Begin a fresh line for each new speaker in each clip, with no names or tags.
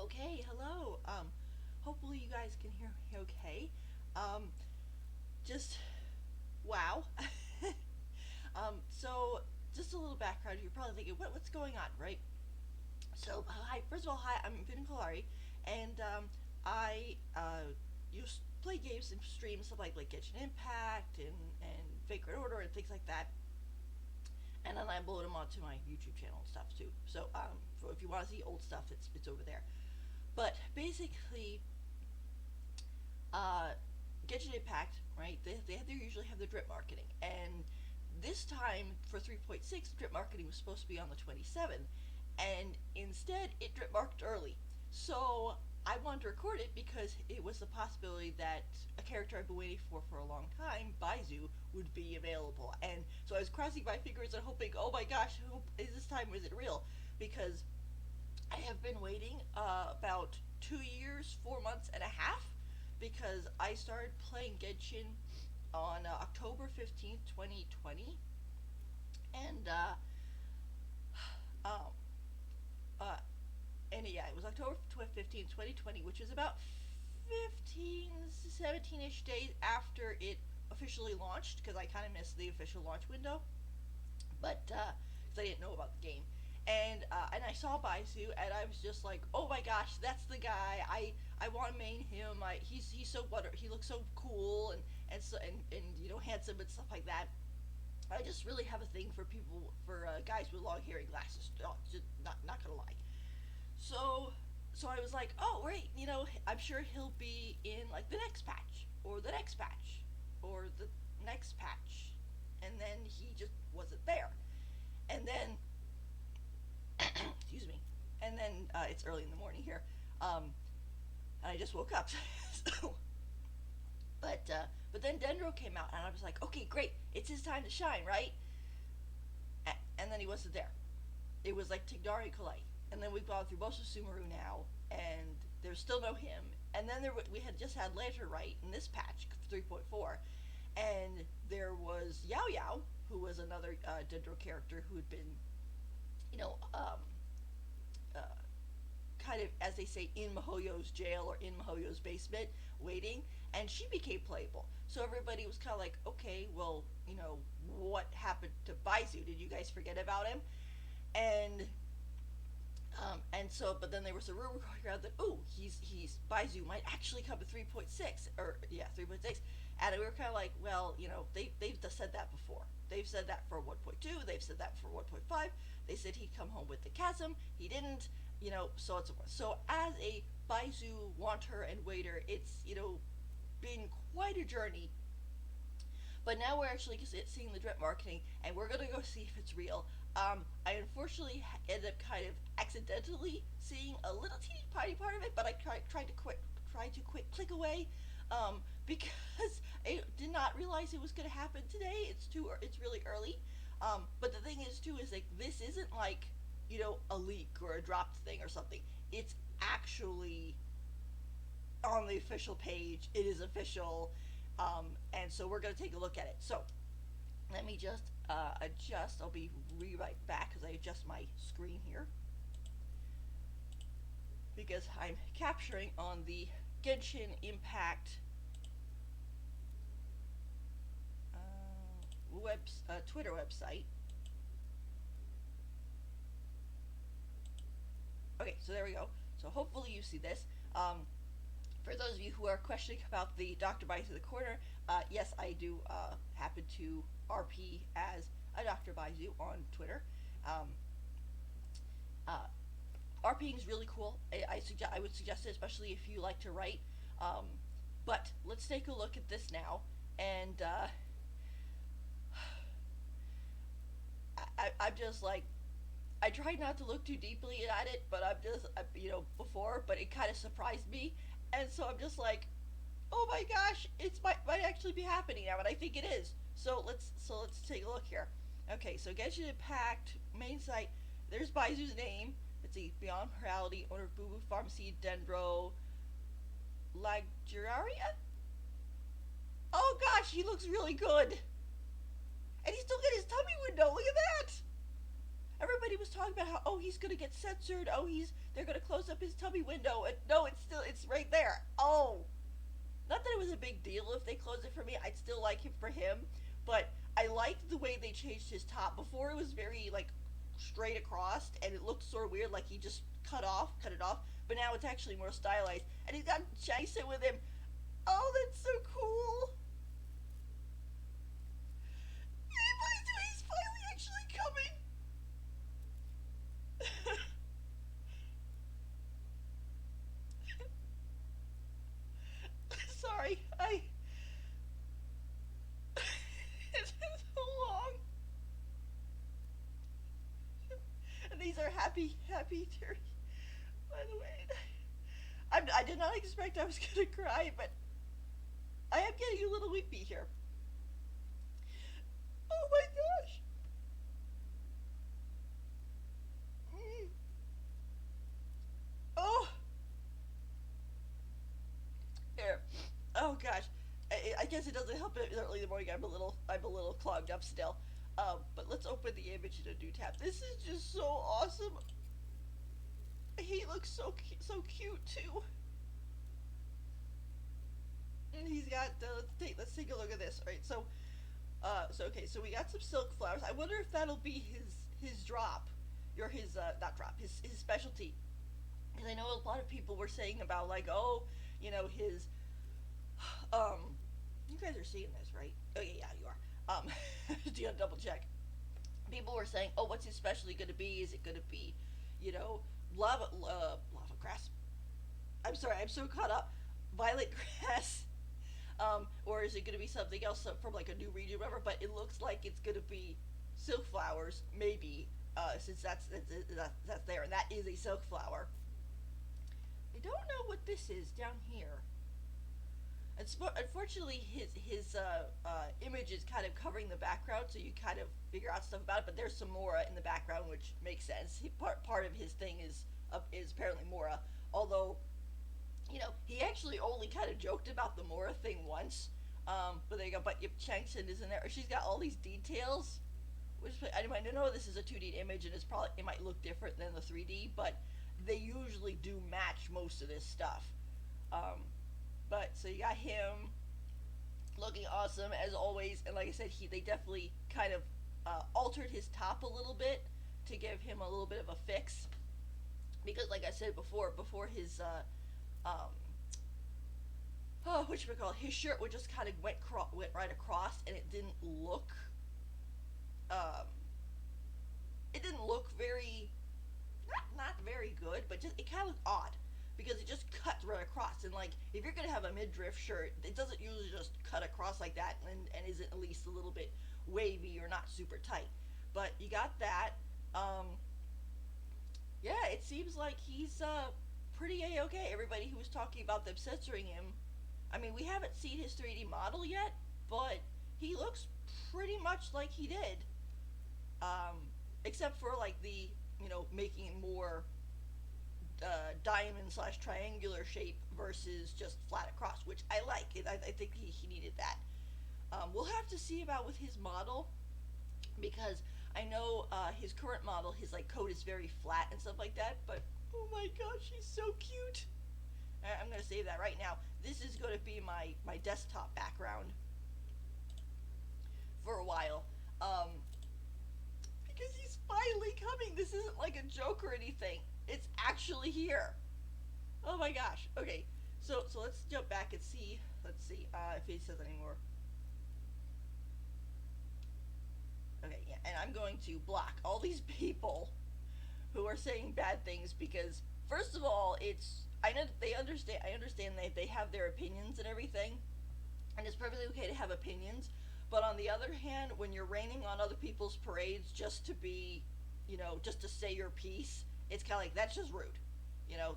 Okay, hello. Hopefully you guys can hear me okay. Um, just wow. So just a little background. You're probably thinking, what's going on, right? So hi. First of all, hi. I'm Vin Kalari, and I used to play games and stream stuff like Genshin Impact and Vagrant Order and things like that. And then I upload them onto my YouTube channel and stuff too. So if you want to see old stuff, it's over there. But basically, uh, Genshin Impact, right? They usually have the drip marketing, and this time for 3.6, drip marketing was supposed to be on the 27th, and instead it drip marked early. So I wanted to record it because it was a possibility that a character I've been waiting for a long time, Baizhu, would be available. And so I was crossing my fingers and hoping, oh my gosh, is this time is it real? Because I have been waiting about 2 years, 4 months and a half, because I started playing Genshin on October 15th, 2020, and um, uh, and yeah, it was October 15th, 2020, which is about 15, 17-ish days after it officially launched, because I kind of missed the official launch window, but because I didn't know about the game. And I saw Baisu, and I was just like, oh my gosh, that's the guy. I want to main him. He's so he looks so cool and handsome and stuff like that. I just really have a thing for people for guys with long hair and glasses. Just not gonna lie. So so I was like, oh right, I'm sure he'll be in like the next patch or the next patch or the next patch, and then he just wasn't there. And then excuse me. And then it's early in the morning here, and I just woke up. so, but then Dendro came out, and I was like, okay, great, it's his time to shine, right? And then he wasn't there. It was like Tighdari Kalai, and then we've gone through most of Sumeru now, and there's still no him. And then we had just had Laterite in this patch 3.4, and there was Yao Yao, who was another Dendro character who had been, you know, uh, kind of, as they say, in Mihoyo's jail or in Mihoyo's basement waiting, and she became playable. So everybody was kind of like, okay, well, what happened to Baizu? Did you guys forget about him? And but then there was a rumor going around that, oh, he's Baizu might actually come to 3.6, or yeah, 3.6. And we were kind of like, well, they've said that before. They've said that for 1.2. They've said that for 1.5. They said he'd come home with the chasm. He didn't. So and so forth. So as a Baizu wanter and waiter, it's been quite a journey. But now we're actually seeing the drip marketing, and we're gonna go see if it's real. I unfortunately ended up kind of accidentally seeing a little teeny tiny part of it, but I tried to quick click away, because I did not realize it was gonna happen today. It's really early. But the thing is too is like this isn't like a leak or a dropped thing or something. It's actually on the official page. It is official, and so we're gonna take a look at it. So let me just adjust. I'll be right back because I adjust my screen here because I'm capturing on the Genshin Impact Twitter website. Okay, so there we go. So hopefully you see this. For those of you who are questioning about the Dr. Baizu the corner, yes, I do happen to RP as a Dr. Baizu on Twitter. Um, uh, RPing is really cool. I would suggest it, especially if you like to write. Um, but let's take a look at this now, and I'm just like, I tried not to look too deeply at it, but before, but it kind of surprised me, and so I'm just like, oh my gosh, it might actually be happening now, and I think it is. So let's take a look here. Okay, so Genshin Impact main site. There's Baizu's name. Let's see, Beyond Morality, owner of Boo Boo Pharmacy, Dendro, Lageraria. Oh gosh, he looks really good, and he still got his tummy window. Look at that. Everybody was talking about how, oh, he's gonna get censored. Oh, they're gonna close up his tummy window. And no, it's right there. Oh, not that it was a big deal if they closed it for me. I'd still like him for him, but I liked the way they changed his top. Before it was very like straight across, and it looked sort of weird, like he just cut it off. But now it's actually more stylized, and he's got Jason with him. Oh, that's so cool. He's finally actually coming. Sorry, it's been so long. And these are happy tears. By the way, I did not expect I was gonna cry, but I am getting a little weepy here. Oh my gosh. Mm. Oh, here. Oh gosh. I guess it doesn't help it early in the morning. I'm a little clogged up still. But let's open the image in a new tab. This is just so awesome. He looks so cute too. And he's got let's take a look at this. All right, so we got some silk flowers. I wonder if that'll be his drop, or his not drop, his specialty. Because I know a lot of people were saying about like, oh, his you guys are seeing this, right? Oh yeah, you are. Do you double check? People were saying, oh, what's his specialty going to be? Is it going to be, you know, lava grass? I'm sorry, I'm so caught up. Violet grass, or is it going to be something else from like a new region, or whatever? But it looks like it's going to be silk flowers, maybe, since that's there, and that is a silk flower. I don't know what this is down here. Unfortunately, his image is kind of covering the background, so you kind of figure out stuff about it. But there's some Mora in the background, which makes sense. Part of his thing is apparently Mora, although he actually only kind of joked about the Mora thing once. But there you go. But Yip Changson is in there. She's got all these details. Which I might know this is a 2D image, and it might look different than the 3D, but they usually do match most of this stuff. But so you got him looking awesome as always, and like I said, they definitely kind of altered his top a little bit to give him a little bit of a fix, because like I said before his what should we call it? His shirt would just kind of went right across, and um, it didn't look very not very good, but just it kind of looked odd because it just cuts right across. And like if you're gonna have a midriff shirt, it doesn't usually just cut across like that, and isn't at least a little bit wavy or not super tight. But you got that. Yeah, it seems like he's pretty a-okay. Everybody who was talking about them censoring him, I mean, we haven't seen his 3D model yet, but he looks pretty much like he did, um, except for like the making it more diamond slash triangular shape versus just flat across, which I like. I think he needed that. We'll have to see about with his model, because I know his current model, his like coat is very flat and stuff like that. But oh my gosh, he's so cute. I'm gonna save that right now. This is gonna be my desktop background for a while. Because he's finally coming. This isn't like a joke or anything. It's actually here. Oh my gosh. Okay, so let's jump back and see. Let's see if he says anymore. Okay, yeah, and I'm going to block all these people who are saying bad things, because first of all, I know they understand. I understand they have their opinions and everything, and it's perfectly okay to have opinions. But on the other hand, when you're raining on other people's parades just to be, just to say your piece, it's kind of like, that's just rude.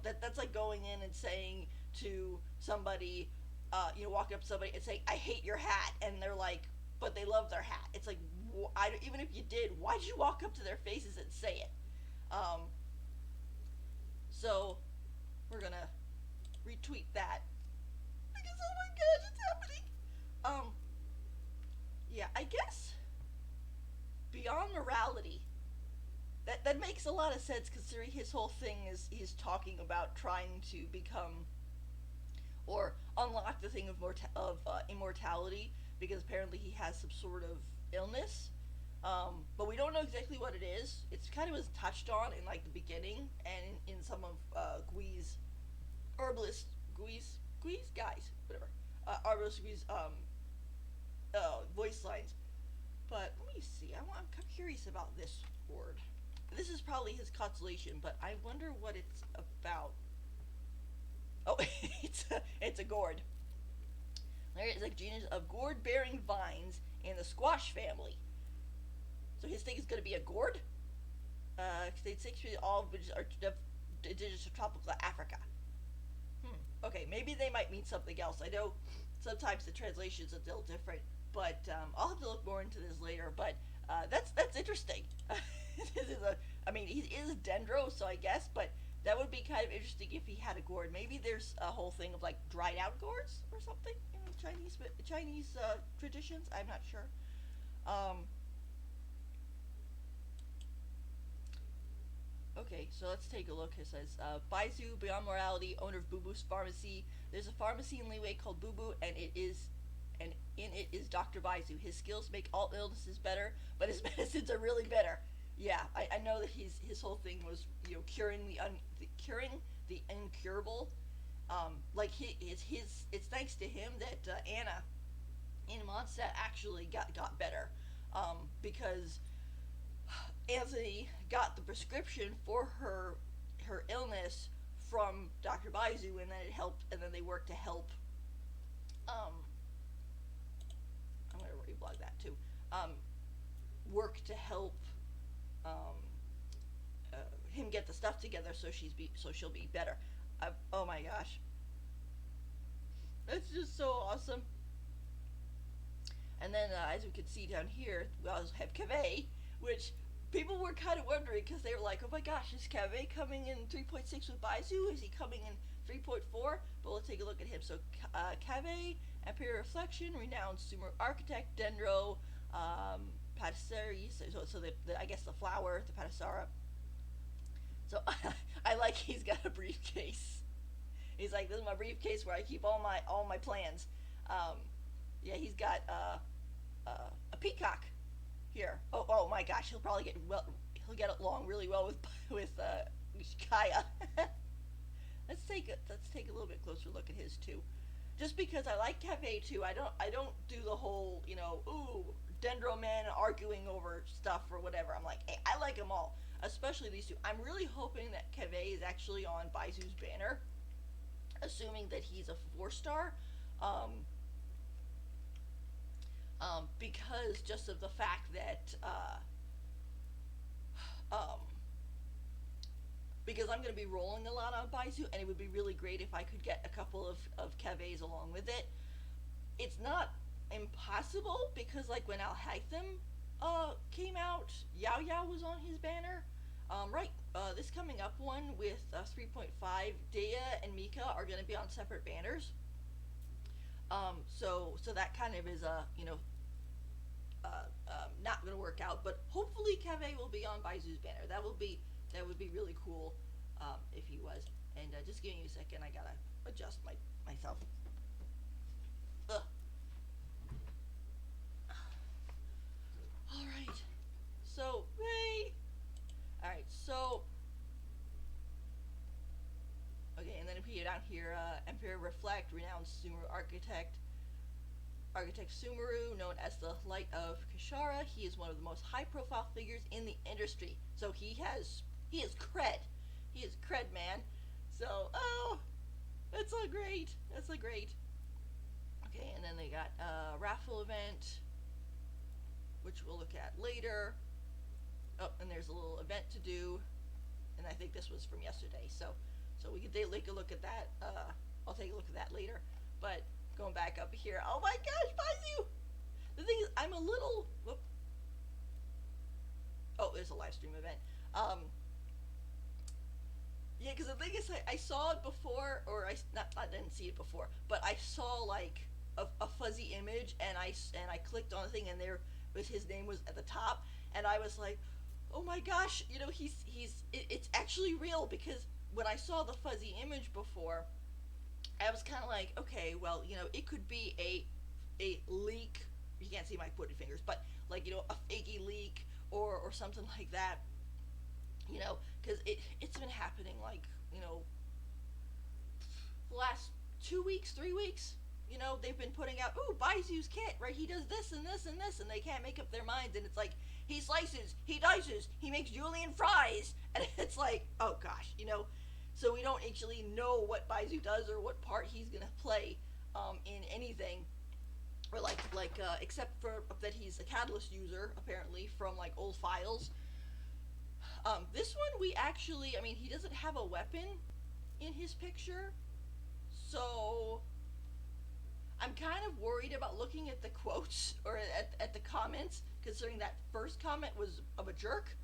That's like going in and saying to somebody, walking up to somebody and saying, "I hate your hat," and they're like, but they love their hat. It's like, even if you did, why'd you walk up to their faces and say it? So we're gonna retweet that, because oh my gosh, it's happening. Yeah, I guess beyond morality, that makes a lot of sense considering his whole thing is he's talking about trying to become or unlock the thing of immortality because apparently he has some sort of illness. But we don't know exactly what it is. It's kind of was touched on in like the beginning and in some of Gui's herbalist Gui's guys whatever herbalist Gui's voice lines. But let me see. I'm curious about this word. This is probably his constellation, but I wonder what it's about. Oh, it's a gourd. There is a genus of gourd-bearing vines in the squash family. So his thing is going to be a gourd. They say all of which are indigenous to tropical Africa. Okay, maybe they might mean something else. I know sometimes the translations are a little different, but I'll have to look more into this later. But that's interesting. This is I mean, he is dendro, so I guess, but that would be kind of interesting if he had a gourd. Maybe there's a whole thing of like dried out gourds or something in Chinese traditions. I'm not sure. Um, okay, so let's take a look. It says Baizhu, beyond morality, owner of Boo Boo's pharmacy. There's a pharmacy in Liwei called Boo Boo, and in it is Doctor Baizhu. His skills make all illnesses better, but his medicines are really better. Yeah, I know that his whole thing was curing curing the incurable. Like it's thanks to him that Anna in Mondstadt actually got better, because Anthony got the prescription for her illness from Dr. Baizu, and then it helped, and then they worked to help. Um, I'm gonna reblog that too. Um, work to help um, uh, him get the stuff together so she'll be better. Oh my gosh, that's just so awesome. And then as we can see down here, we also have Cave, which people were kind of wondering because they were like, oh my gosh, is Cave coming in 3.6 with Baizu? Is he coming in 3.4? But let's take a look at him. So Cave, Imperial Reflection, renowned Sumer architect, Dendro, Patisserie, so I guess the flower, the Patisara. So I like he's got a briefcase. He's like, this is my briefcase where I keep all my plans. Yeah, he's got a peacock here. Oh my gosh, he'll get along really well with Kaya. let's take a little bit closer look at his too. Just because I like Cafe too, I don't do the whole ooh Dendro men arguing over stuff or whatever. I'm like, hey, I like them all, especially these two. I'm really hoping that Cafe is actually on Baizu's banner, assuming that he's a 4-star. Because just of the fact that because I'm going to be rolling a lot on Baizu, and it would be really great if I could get a couple of Cavets along with it. It's not impossible because like when Al Haytham came out, Yao Yao was on his banner. Right, this coming up one with 3.5, Dea and Mika are going to be on separate banners. So that kind of is not going to work out, but hopefully Cave will be on Baizu's banner. That would be really cool if he was. And just give me a second, I gotta adjust myself. Ugh. All right. So hey. All right. So okay, and then if you down here, Emperor Reflect, renowned Sumeru Architect Sumeru, known as the Light of Kashara. He is one of the most high-profile figures in the industry. So he is cred. He is cred, man. So that's so great. That's so great. Okay, and then they got a raffle event, which we'll look at later. Oh, and there's a little event to do, and I think this was from yesterday. So we could take a look at that. I'll take a look at that later. But going back up here, oh my gosh, Baizu! The thing is, I'm a little. Whoop. Oh, there's a live stream event. Yeah, because the thing is, I saw it before, or I didn't see it before, but I saw like a fuzzy image, and I clicked on the thing, and there was his name was at the top, and I was like, oh my gosh, it's actually real because when I saw the fuzzy image before, I was kind of like, okay, well, it could be a leak. You can't see my pointed fingers, but like a fakey leak or something like that. Because it's been happening like the last 2 weeks, 3 weeks. They've been putting out, ooh, Baizu's kit, right? He does this and this and this, and they can't make up their minds. And it's like, he slices, he dices, he makes julienne fries. And it's like, oh gosh, So we don't actually know what Baizu does or what part he's going to play in anything. Or except for that he's a catalyst user, apparently, from like old files. This one, we actually, I mean, he doesn't have a weapon in his picture. So I'm kind of worried about looking at the quotes or at the comments, considering that first comment was of a jerk,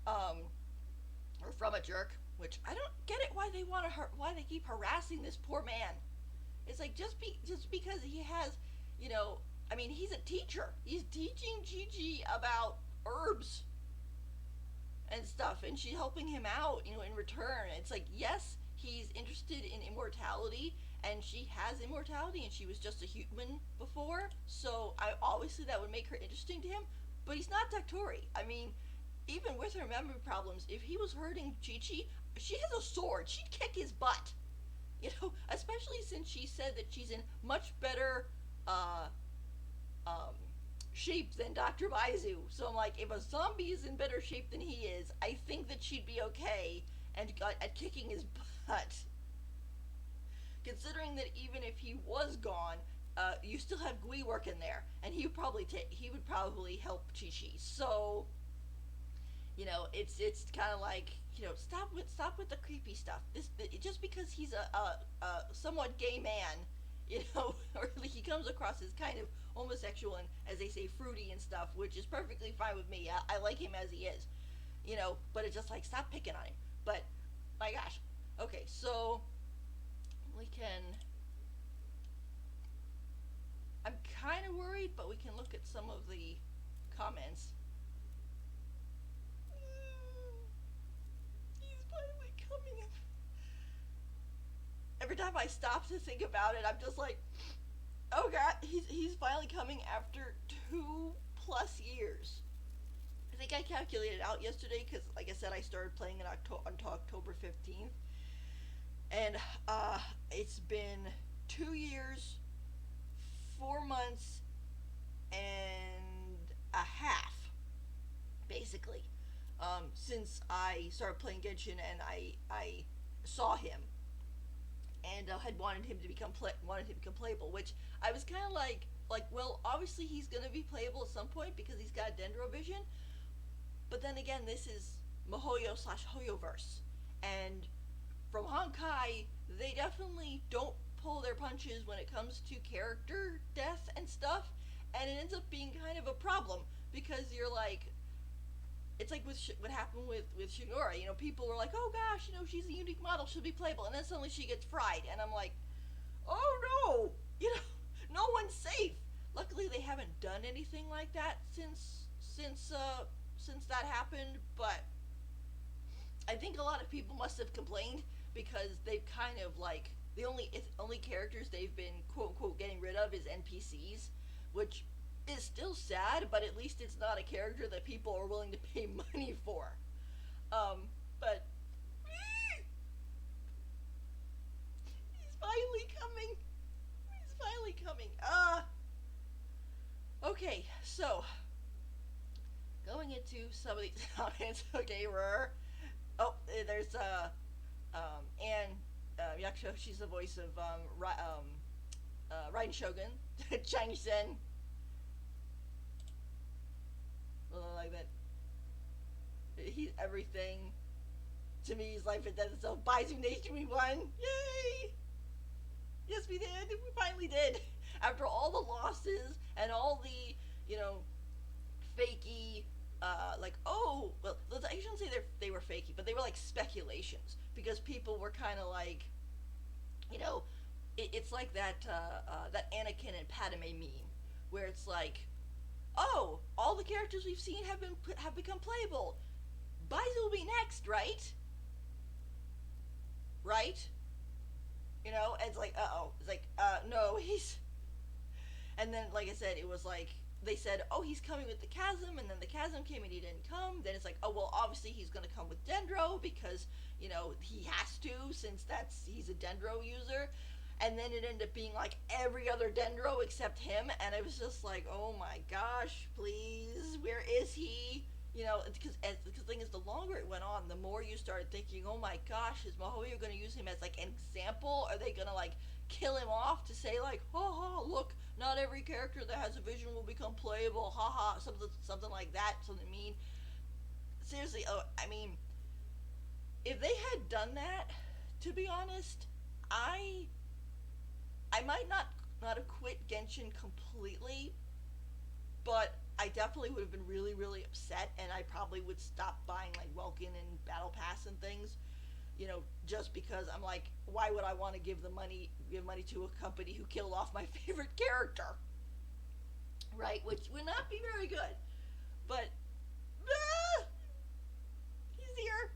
or from a jerk, which I don't get it why why they keep harassing this poor man. It's like just because he has, I mean, he's a teacher. He's teaching Gigi about herbs and stuff, and she's helping him out, in return. It's like, yes, he's interested in immortality, and she has immortality, and she was just a human before, so obviously that would make her interesting to him, but he's not Doctori. I mean, even with her memory problems, if he was hurting Chi-Chi, she has a sword. She'd kick his butt. Especially since she said that she's in much better um, shape than Dr. Baizhu. So I'm like, if a zombie is in better shape than he is, I think that she'd be okay and at kicking his butt. Considering that even if he was gone, you still have Gui working there, and he would probably help Chi-Chi. So, it's kind of like, stop with the creepy stuff. Just because he's a somewhat gay man, or he comes across as kind of homosexual and, as they say, fruity and stuff, which is perfectly fine with me. I like him as he is, but it's just like, stop picking on him. But my gosh, okay, so we can. I'm kind of worried, but we can look at some of the comments. He's finally coming. Every time I stop to think about it, I'm just like, oh god, he's finally coming after 2+ years. I think I calculated out yesterday because, like I said, I started playing on October 15th, and it's been 2 years, 4 months, and a half, basically, since I started playing Genshin, and I saw him, and had wanted him to become playable, which I was kind of like, well, obviously he's gonna be playable at some point because he's got Dendro Vision, but then again, this is Mihoyo/Hoyoverse, and from Honkai, they definitely don't pull their punches when it comes to character death and stuff, and it ends up being kind of a problem because you're like, it's like what happened with Shinora. People were like, oh gosh, she's a unique model, she'll be playable, and then suddenly she gets fried, and I'm like, oh no, no one's safe. Luckily, they haven't done anything like that since that happened, but I think a lot of people must have complained because they've kind of like the only characters they've been quote unquote getting rid of is NPCs, which is still sad, but at least it's not a character that people are willing to pay money for. But he's finally coming. He's finally coming. Okay, so going into some of these comments. Okay, oh, there's Anne Yakusho. She's the voice of Raiden Shogun, Chinese Sen. Like that. He's everything to me. He's life and death itself. Baizhu Nation, we won! Yay! Yes, we did. We finally did. After all the losses and all the, fakey, I shouldn't say they were fakey, but they were like speculations because people were kind of like, it's like that Anakin and Padme meme where it's like, oh, all the characters we've seen have become playable. Baizhu will be next, right? Right? You know, and it's like, uh-oh. It's like, no, he's... And then, like I said, it was like, they said, oh, he's coming with the chasm, and then the chasm came and he didn't come. Then it's like, oh, well, obviously he's going to come with Dendro because, you know, he has to since he's a Dendro user. And then it ended up being like every other Dendro except him, and I was just like, oh my gosh, please, where is he? You know, because the thing is, the longer it went on, the more you started thinking, oh my gosh, is Mahoyo going to use him as like an example? Are they going to like kill him off to say like, ha ha, look, not every character that has a vision will become playable, ha ha, something like that, something mean. Seriously, I mean, if they had done that, to be honest, I I might not have quit Genshin completely, but I definitely would have been really really upset, and I probably would stop buying like Welkin and Battle Pass and things. You know, just because I'm like, why would I want to give money to a company who killed off my favorite character, right? Which would not be very good. But ah, he's here,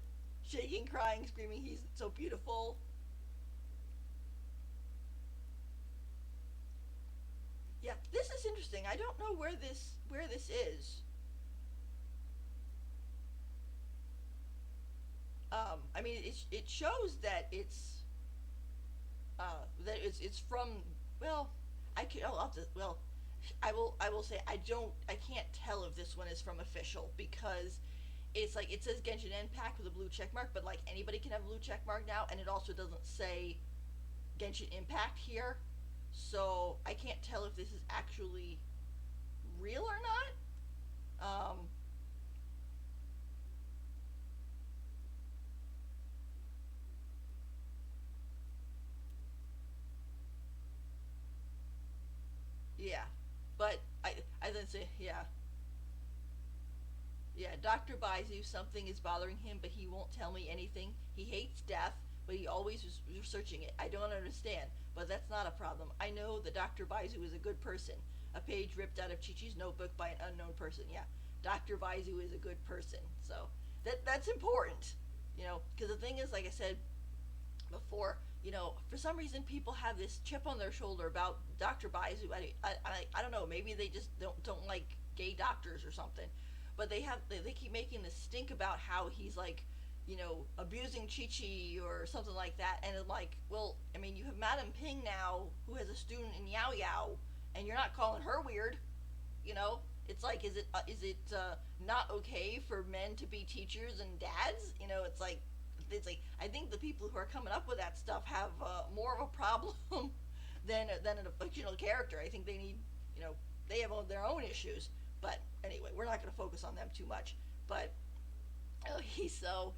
shaking, crying, screaming. He's so beautiful. Yeah, this is interesting. I don't know where this is. I mean, it shows that it's from, well, I'll have to, well, I will say I can't tell if this one is from official because it's like it says Genshin Impact with a blue check mark, but like anybody can have a blue check mark now, and it also doesn't say Genshin Impact here, so I can't tell if this is actually real or not. Yeah, but I didn't say yeah. Yeah, Dr. Baizu, something is bothering him, but he won't tell me anything. He hates death, but he always is researching it. I don't understand, but that's not a problem. I know that Dr. Baizu is a good person. A page ripped out of Chi-Chi's notebook by an unknown person. Yeah, Dr. Baizu is a good person. So that's important, you know, because the thing is, like I said before, you know, for some reason people have this chip on their shoulder about Dr. Baizu. I don't know. Maybe they just don't like gay doctors or something. But they keep making this stink about how he's like, you know, abusing Chi Chi or something like that. And I'm like, well, I mean, you have Madame Ping now who has a student in Yao Yao, and you're not calling her weird, you know? It's like, is it not okay for men to be teachers and dads? You know, it's like I think the people who are coming up with that stuff have more of a problem than an fictional character. I think they need, you know, they have their own issues. But anyway, we're not going to focus on them too much. But oh, he's so.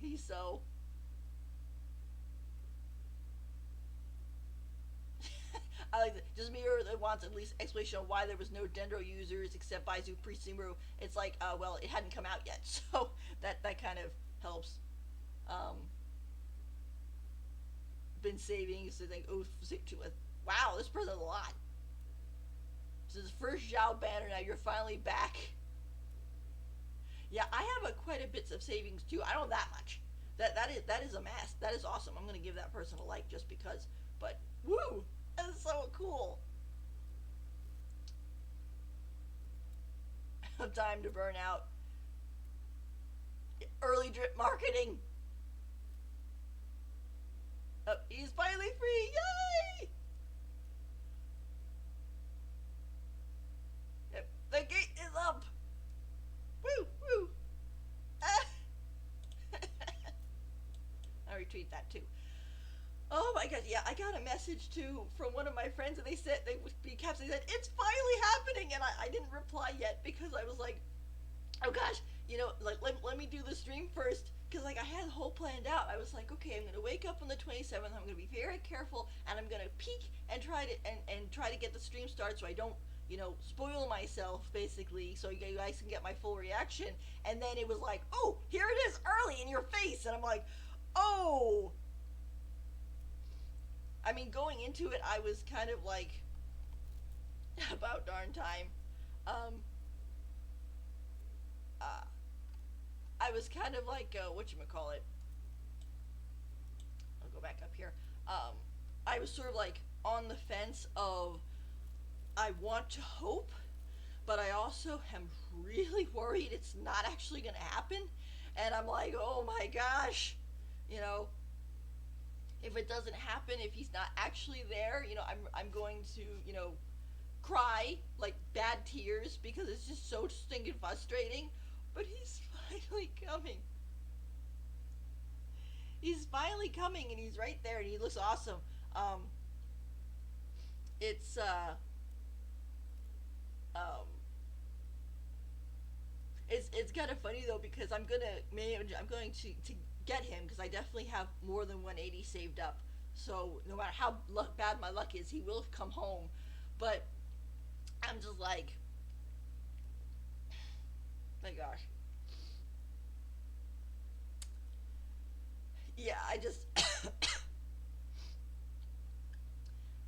I like that. Just Mirror that wants at least explanation on why there was no Dendro users except Baizu Pre-Sumeru. It's like, well, it hadn't come out yet, so that kind of helps. Um, been saving, so think, oh, wow, this person's a lot. This is first Zhao banner. Now you're finally back. Yeah, I have quite a bits of savings too. I don't that much. That is a mess. That is awesome. I'm gonna give that person a like just because. But woo, that is so cool. Time to burn out. Early drip marketing. Oh, he's finally free! Yay! Yep, the gate is up. Woo woo. Ah. I retweet that too. Oh my god, yeah, I got a message too from one of my friends, and they said they said it's finally happening, and I didn't reply yet because I was like, oh gosh, you know, like let me do the stream first because like I had the whole planned out. I was like, okay, I'm gonna wake up on the 27th. I'm gonna be very careful, and I'm gonna peek and try to get the stream started so I don't, you know, spoil myself basically, so you guys can get my full reaction. And then it was like, oh, here it is early in your face, and I'm like, oh. I mean, going into it, I was kind of like, about darn time. Um, uh, was kind of like whatchamacallit. I'll go back up here. Um, I was sort of like on the fence of I want to hope, but I also am really worried it's not actually going to happen. And I'm like, oh my gosh, you know, if it doesn't happen, if he's not actually there, I'm going to, cry like bad tears because it's just so stinking frustrating. But he's finally coming. He's finally coming, and he's right there, and he looks awesome. Um, it's um, it's kind of funny though because I'm going to get him because I definitely have more than 180 saved up. So no matter how bad my luck is, he will have come home. But I'm just like, my gosh, yeah. I just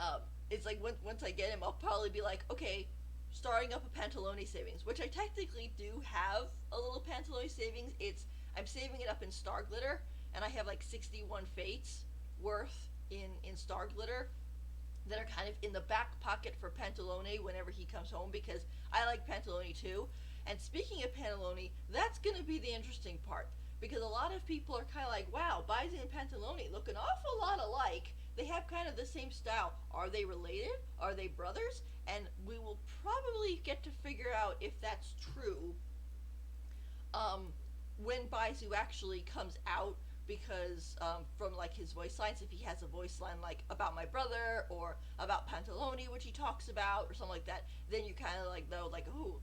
um, it's like once I get him, I'll probably be like, okay, starting up a Pantalone savings, which I technically do have a little Pantalone savings. I'm saving it up in Star Glitter, and I have like 61 fates worth in Star Glitter that are kind of in the back pocket for Pantalone whenever he comes home because I like Pantalone too. And speaking of Pantalone, that's going to be the interesting part because a lot of people are kind of like, wow, Baizhu and Pantalone look an awful lot alike. They have kind of the same style. Are they related? Are they brothers? And we will probably get to figure out if that's true um, when Baizhu actually comes out because from like his voice lines, if he has a voice line like about my brother or about Pantalone, which he talks about or something like that, then you kind of like know like, oh,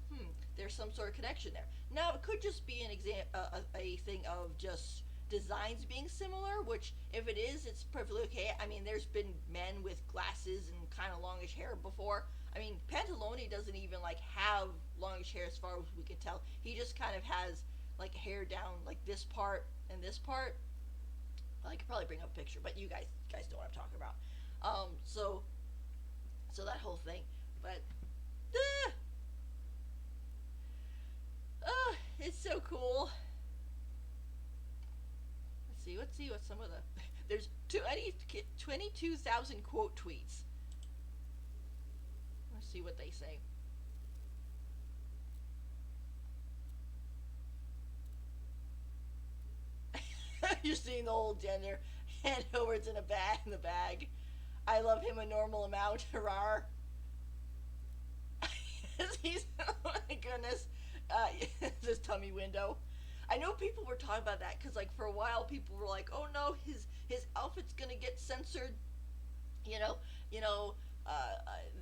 there's some sort of connection there. Now it could just be a thing of just designs being similar, which if it is, it's perfectly okay. I mean, there's been men with glasses and kind of longish hair before. I mean, Pantalone doesn't even like have longish hair as far as we can tell. He just kind of has like hair down like this part and this part. I could probably bring up a picture, but you guys know what I'm talking about. So that whole thing, but uh, it's so cool. Let's see what some of the there's 22,000 quote tweets. Let's see what they say. You're seeing the old gender hand over it's in a bag in the bag. I love him a normal amount. Hurrah. He's oh my goodness. This tummy window. I know people were talking about that because like for a while people were like, oh no, his outfit's gonna get censored. You know, you know.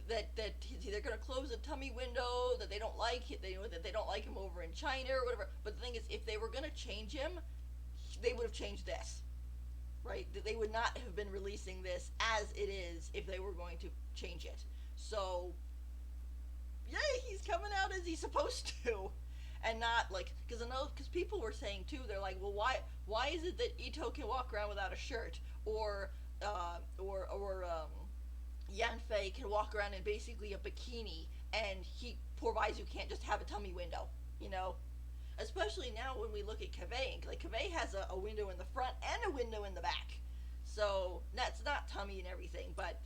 That they're gonna close the tummy window, that they don't like it, that they don't like him over in China or whatever. But the thing is, if they were gonna change him, they would have changed this, right? They would not have been releasing this as it is if they were going to change it. So, yeah, he's coming out as he's supposed to, and not like because people were saying too, they're like, well, why is it that Ito can walk around without a shirt, or Yanfei can walk around in basically a bikini, and poor Baizu can't just have a tummy window, you know? Especially now when we look at Kaveh, like Kaveh has a window in the front and a window in the back, so that's not tummy and everything. But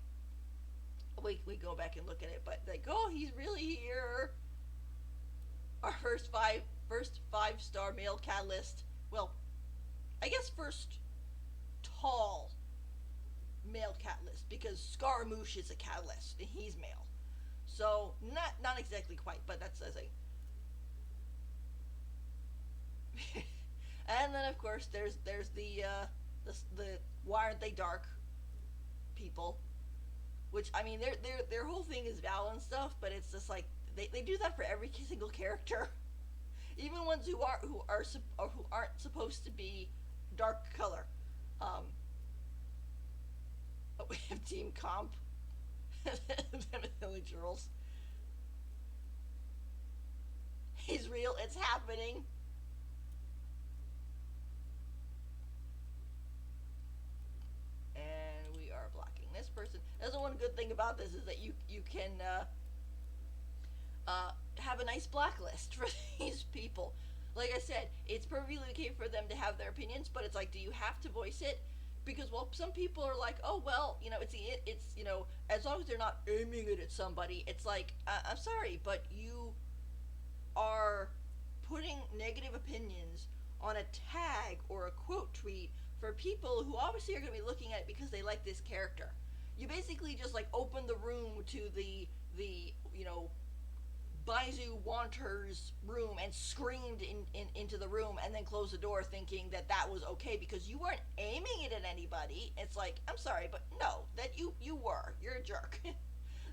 we go back and look at it, but like, oh, he's really here. Our first 5-star male catalyst. Well, I guess first tall male catalyst because Scaramouche is a catalyst and he's male, so not exactly quite, but that's a thing. And then of course there's the why aren't they dark people, which I mean their whole thing is Val and stuff, but it's just like they do that for every single character, even ones who aren't supposed to be dark color. Um, but we have Team Comp, Billy Girls. He's real. It's happening. And we are blocking this person. That's the one good thing about this is that you can have a nice blacklist for these people. Like I said, It's perfectly okay for them to have their opinions, but it's like, do you have to voice it? Because, well, some people are like, oh well, it's as long as they're not aiming it at somebody, it's like, I'm sorry, but you are putting negative opinions on a tag or a quote tweet for people who obviously are going to be looking at it because they like this character. You basically just like open the room to the Baizhu Wanter's room and screamed into the room and then closed the door thinking that that was okay because you weren't aiming it at anybody. It's like, I'm sorry, but no, that you were. You're a jerk.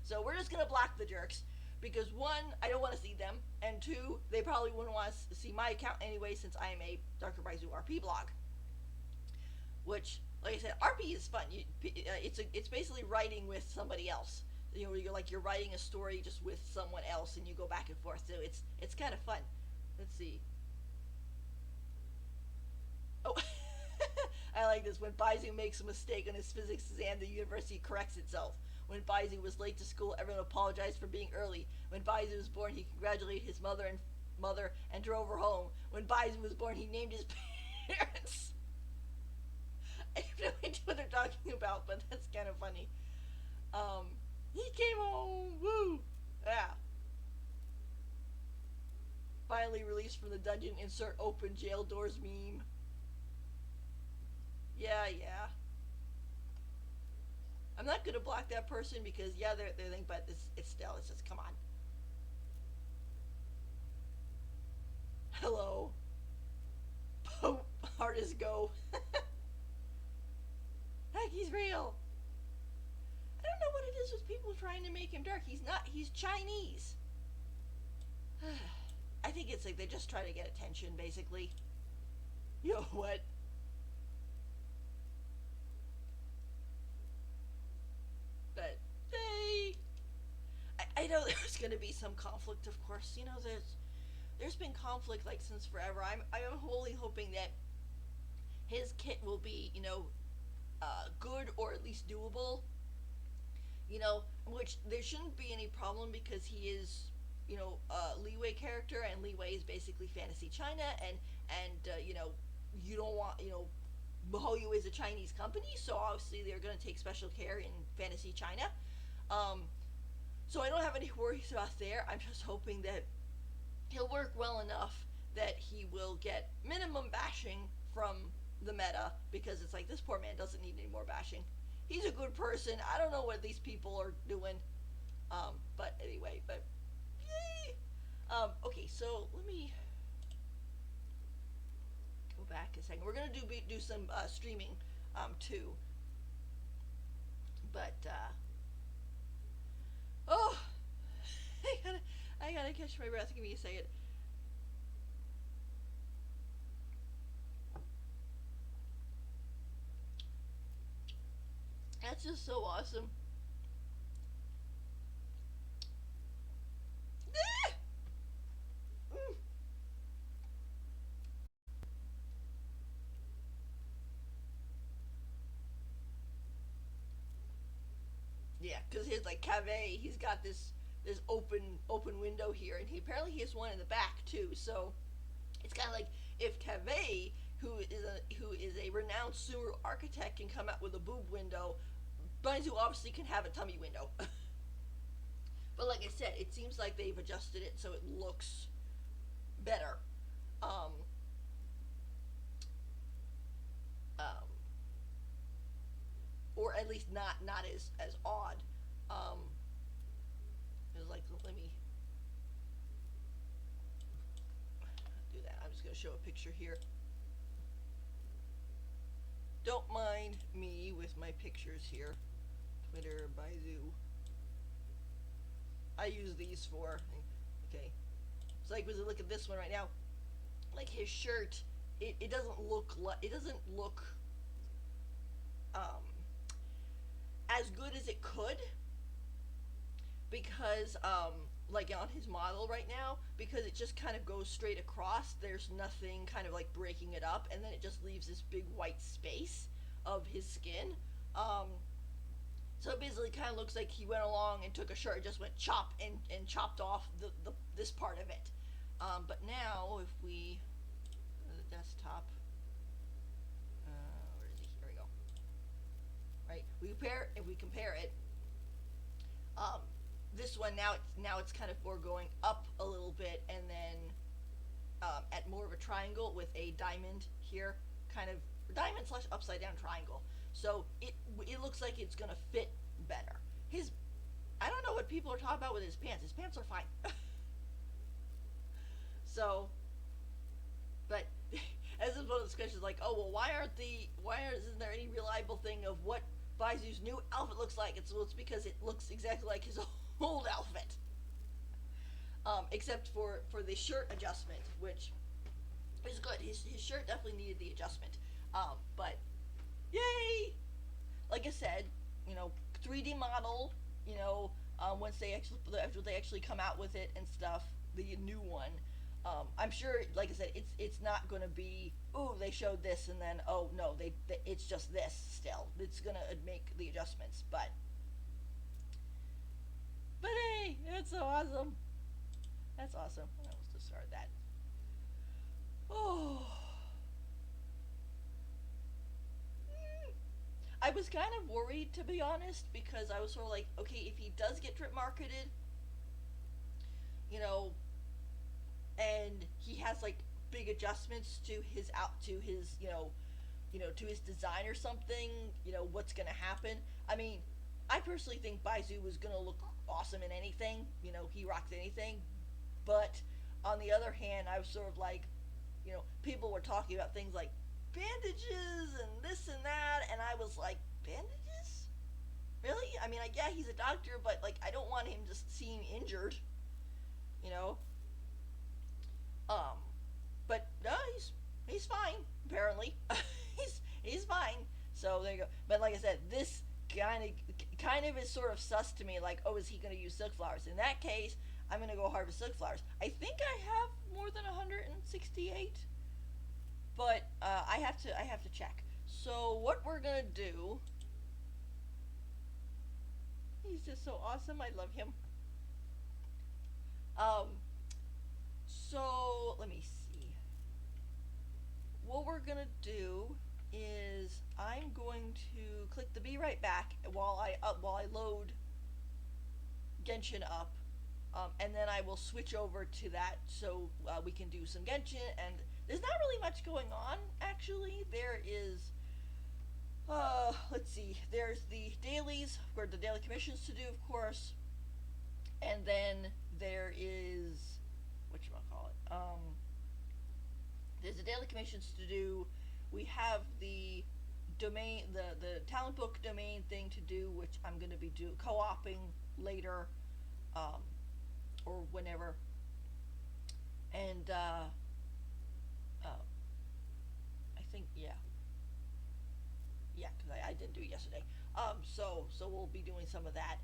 So we're just gonna block the jerks because one, I don't want to see them, and two, they probably wouldn't want to see my account anyway since I am a Dr. Baizhu RP blog. Which, like I said, RP is fun. It's basically writing with somebody else. You're writing a story just with someone else, and you go back and forth. So it's kind of fun. Let's see. Oh, I like this. When Baizhu makes a mistake on his physics exam, the university corrects itself. When Baizhu was late to school, everyone apologized for being early. When Baizhu was born, he congratulated his mother and drove her home. When Baizhu was born, he named his parents. I have no idea what they're talking about, but that's kind of funny. Um, he came home. Woo! Yeah. Finally released from the dungeon. Insert open jail doors meme. Yeah, yeah. I'm not gonna block that person because yeah, they're thing, but it's just come on. Hello, Pope Artist Go. Heck, he's real. I don't know what it is with people trying to make him dark. He's not. He's Chinese. I think it's like they just try to get attention, basically. You know what? But I know there's going to be some conflict, of course. There's been conflict like since forever. I'm wholly hoping that his kit will be good or at least doable. Which there shouldn't be any problem because he is a Leeway character, and Leeway is basically fantasy China, and you don't want Mahoyu is a Chinese company, so obviously they're going to take special care in fantasy China. Um, so I don't have any worries about there. I'm just hoping that he'll work well enough that he will get minimum bashing from the meta because it's like this poor man doesn't need any more bashing. He's a good person. I don't know what these people are doing. But anyway, but yay. Okay, so let me go back a second. We're gonna do some streaming too. But oh, I gotta catch my breath. Give me a second. That's just so awesome. Yeah, because he's like Cave. He's got this open window here, and he has one in the back too. So it's kind of like if Cave, who is a renowned sewer architect, can come out with a boob window, Baizhu obviously can have a tummy window. But like I said, it seems like they've adjusted it so it looks better. Um, um, or at least not as odd. Um, it was like let me do that. I'm just gonna show a picture here. Don't mind me with my pictures here. Twitter, Baizhu. I use these for. Okay. It's like, was it look at this one right now? Like his shirt, it doesn't look um, as good as it could because like on his model right now, because it just kind of goes straight across. There's nothing kind of like breaking it up, and then it just leaves this big white space of his skin. Um, so it basically kind of looks like he went along and took a shirt, and just went chop and chopped off the this part of it. But now if we desktop. Where is he? Here we go. Right. If we compare it, um, this one now it's kind of more going up a little bit, and then at more of a triangle with a diamond here, kind of diamond slash upside down triangle. So it looks like it's gonna fit better. His I don't know what people are talking about with his pants. His pants are fine. So, but as is one of those questions, like, oh well, isn't there any reliable thing of what Baizu's new outfit looks like? It's because it looks exactly like his old outfit, except for the shirt adjustment, which is good. His shirt definitely needed the adjustment, but yay! Like I said, 3D model, once they actually come out with it and stuff, the new one. I'm sure, like I said, it's not going to be, oh, they showed this and then, oh no, it's just this. Still, it's going to make the adjustments, but hey, that's so awesome. That's awesome. Let's discard that. Oh, I was kind of worried, to be honest, because I was sort of like, okay, if he does get drip marketed, you know, and he has like big adjustments to his to his design or something, what's gonna happen. I mean, I personally think Baizu was gonna look awesome in anything. He rocks anything. But on the other hand, I was sort of like, people were talking about things like bandages and this and that, and I was like, bandages? Really? I mean, yeah, he's a doctor, but like, I don't want him just seem injured, you know. Um, but no, he's fine. Apparently, he's fine. So there you go. But like I said, this kind of is sort of sus to me. Like, oh, is he going to use silk flowers? In that case, I'm going to go harvest silk flowers. I think I have more than 168, but I have to check. So what we're gonna do? He's just so awesome. I love him. Um, so let me see. What we're gonna do is I'm going to click the be right back while I load Genshin up, and then I will switch over to that so we can do some Genshin. And there's not really much going on actually. There is. Let's see. There's the dailies, or the daily commissions to do, of course, and then there is whatchamacallit. There's the daily commissions to do. We have the domain, the talent book domain thing to do, which I'm going to be co-oping later, or whenever. And I think because I didn't do it yesterday. So we'll be doing some of that.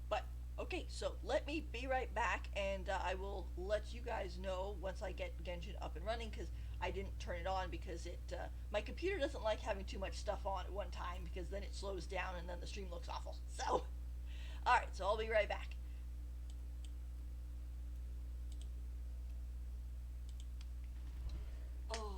But okay, so let me be right back, and I will let you guys know once I get Genshin up and running, because I didn't turn it on because my computer doesn't like having too much stuff on at one time, because then it slows down and then the stream looks awful. So, all right, so I'll be right back. Oh.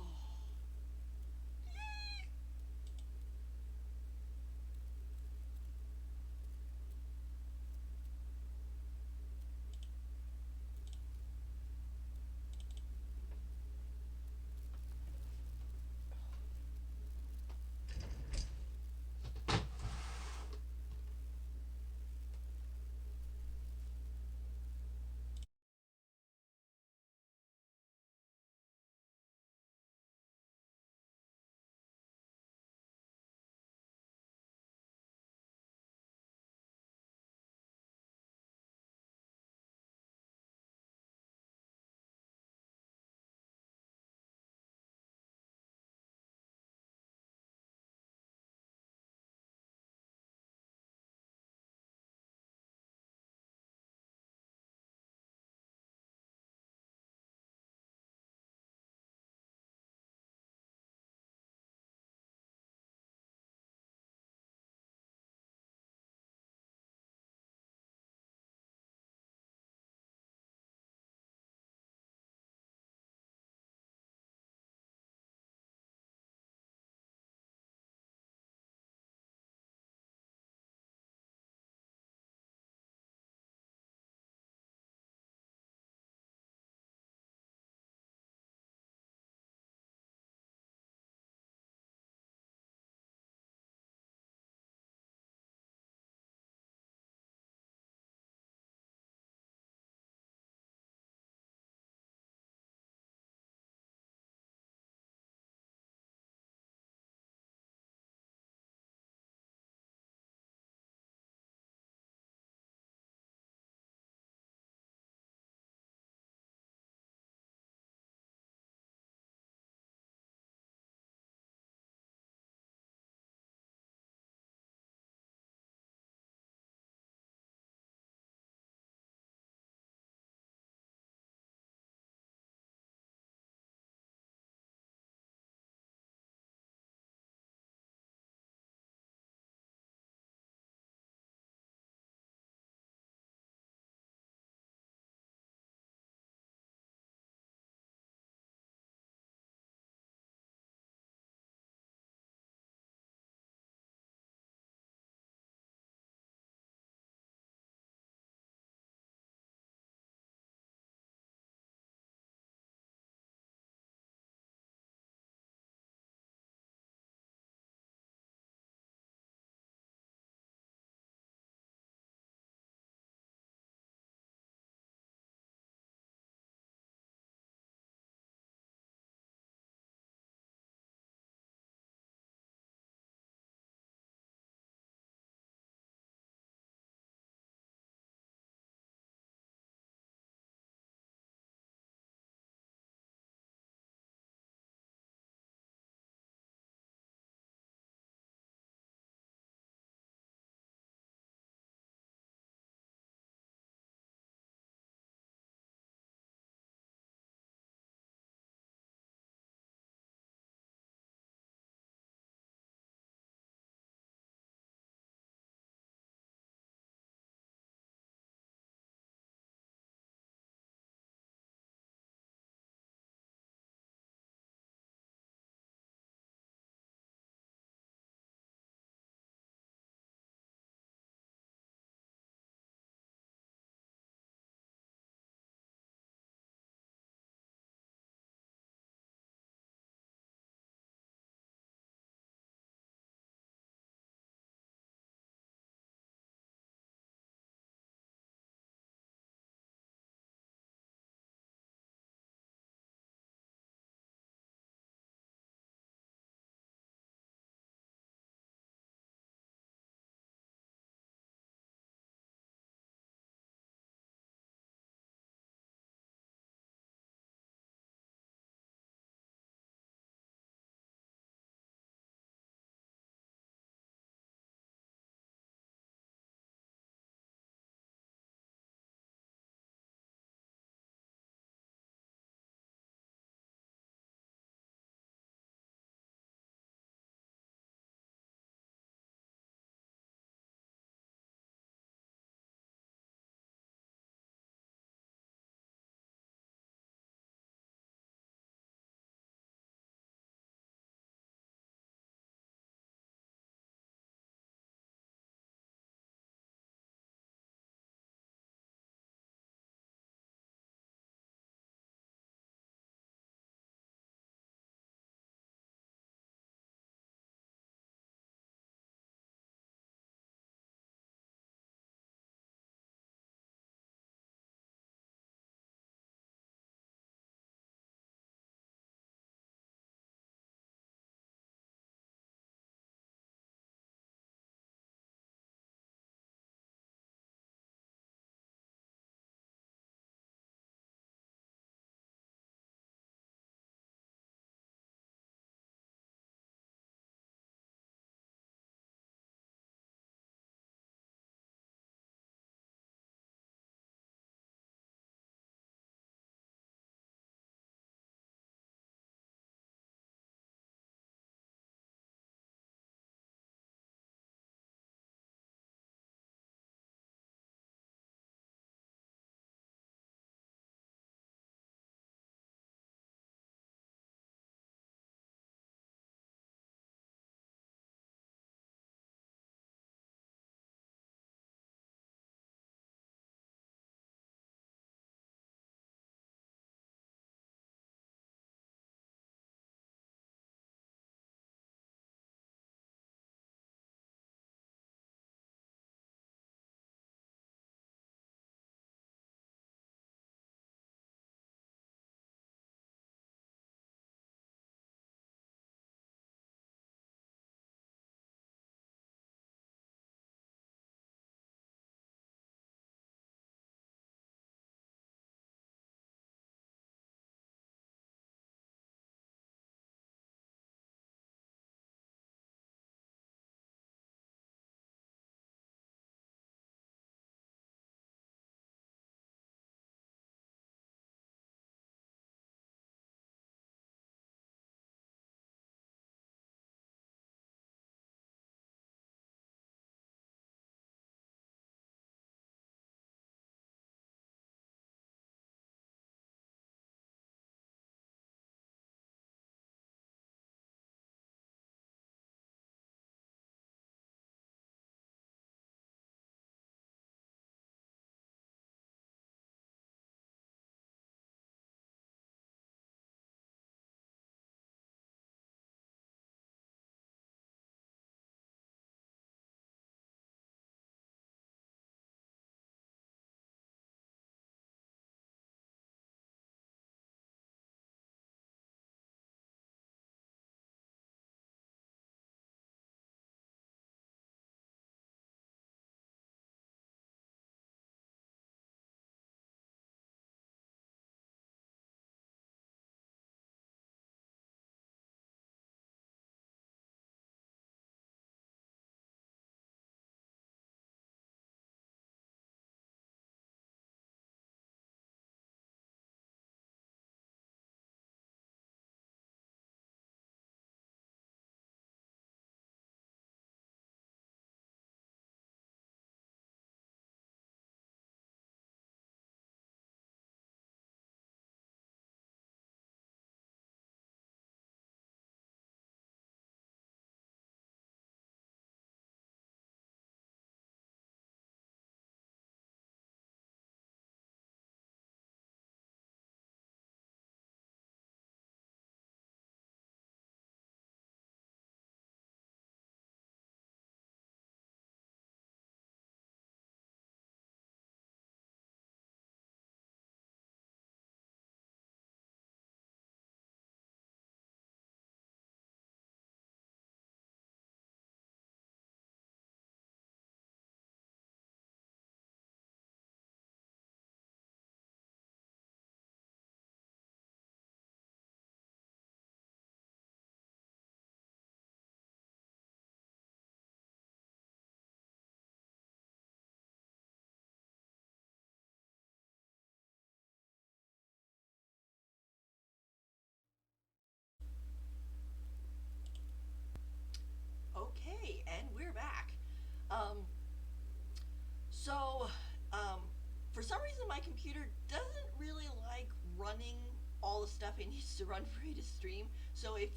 running all the stuff it needs to run for you to stream. So if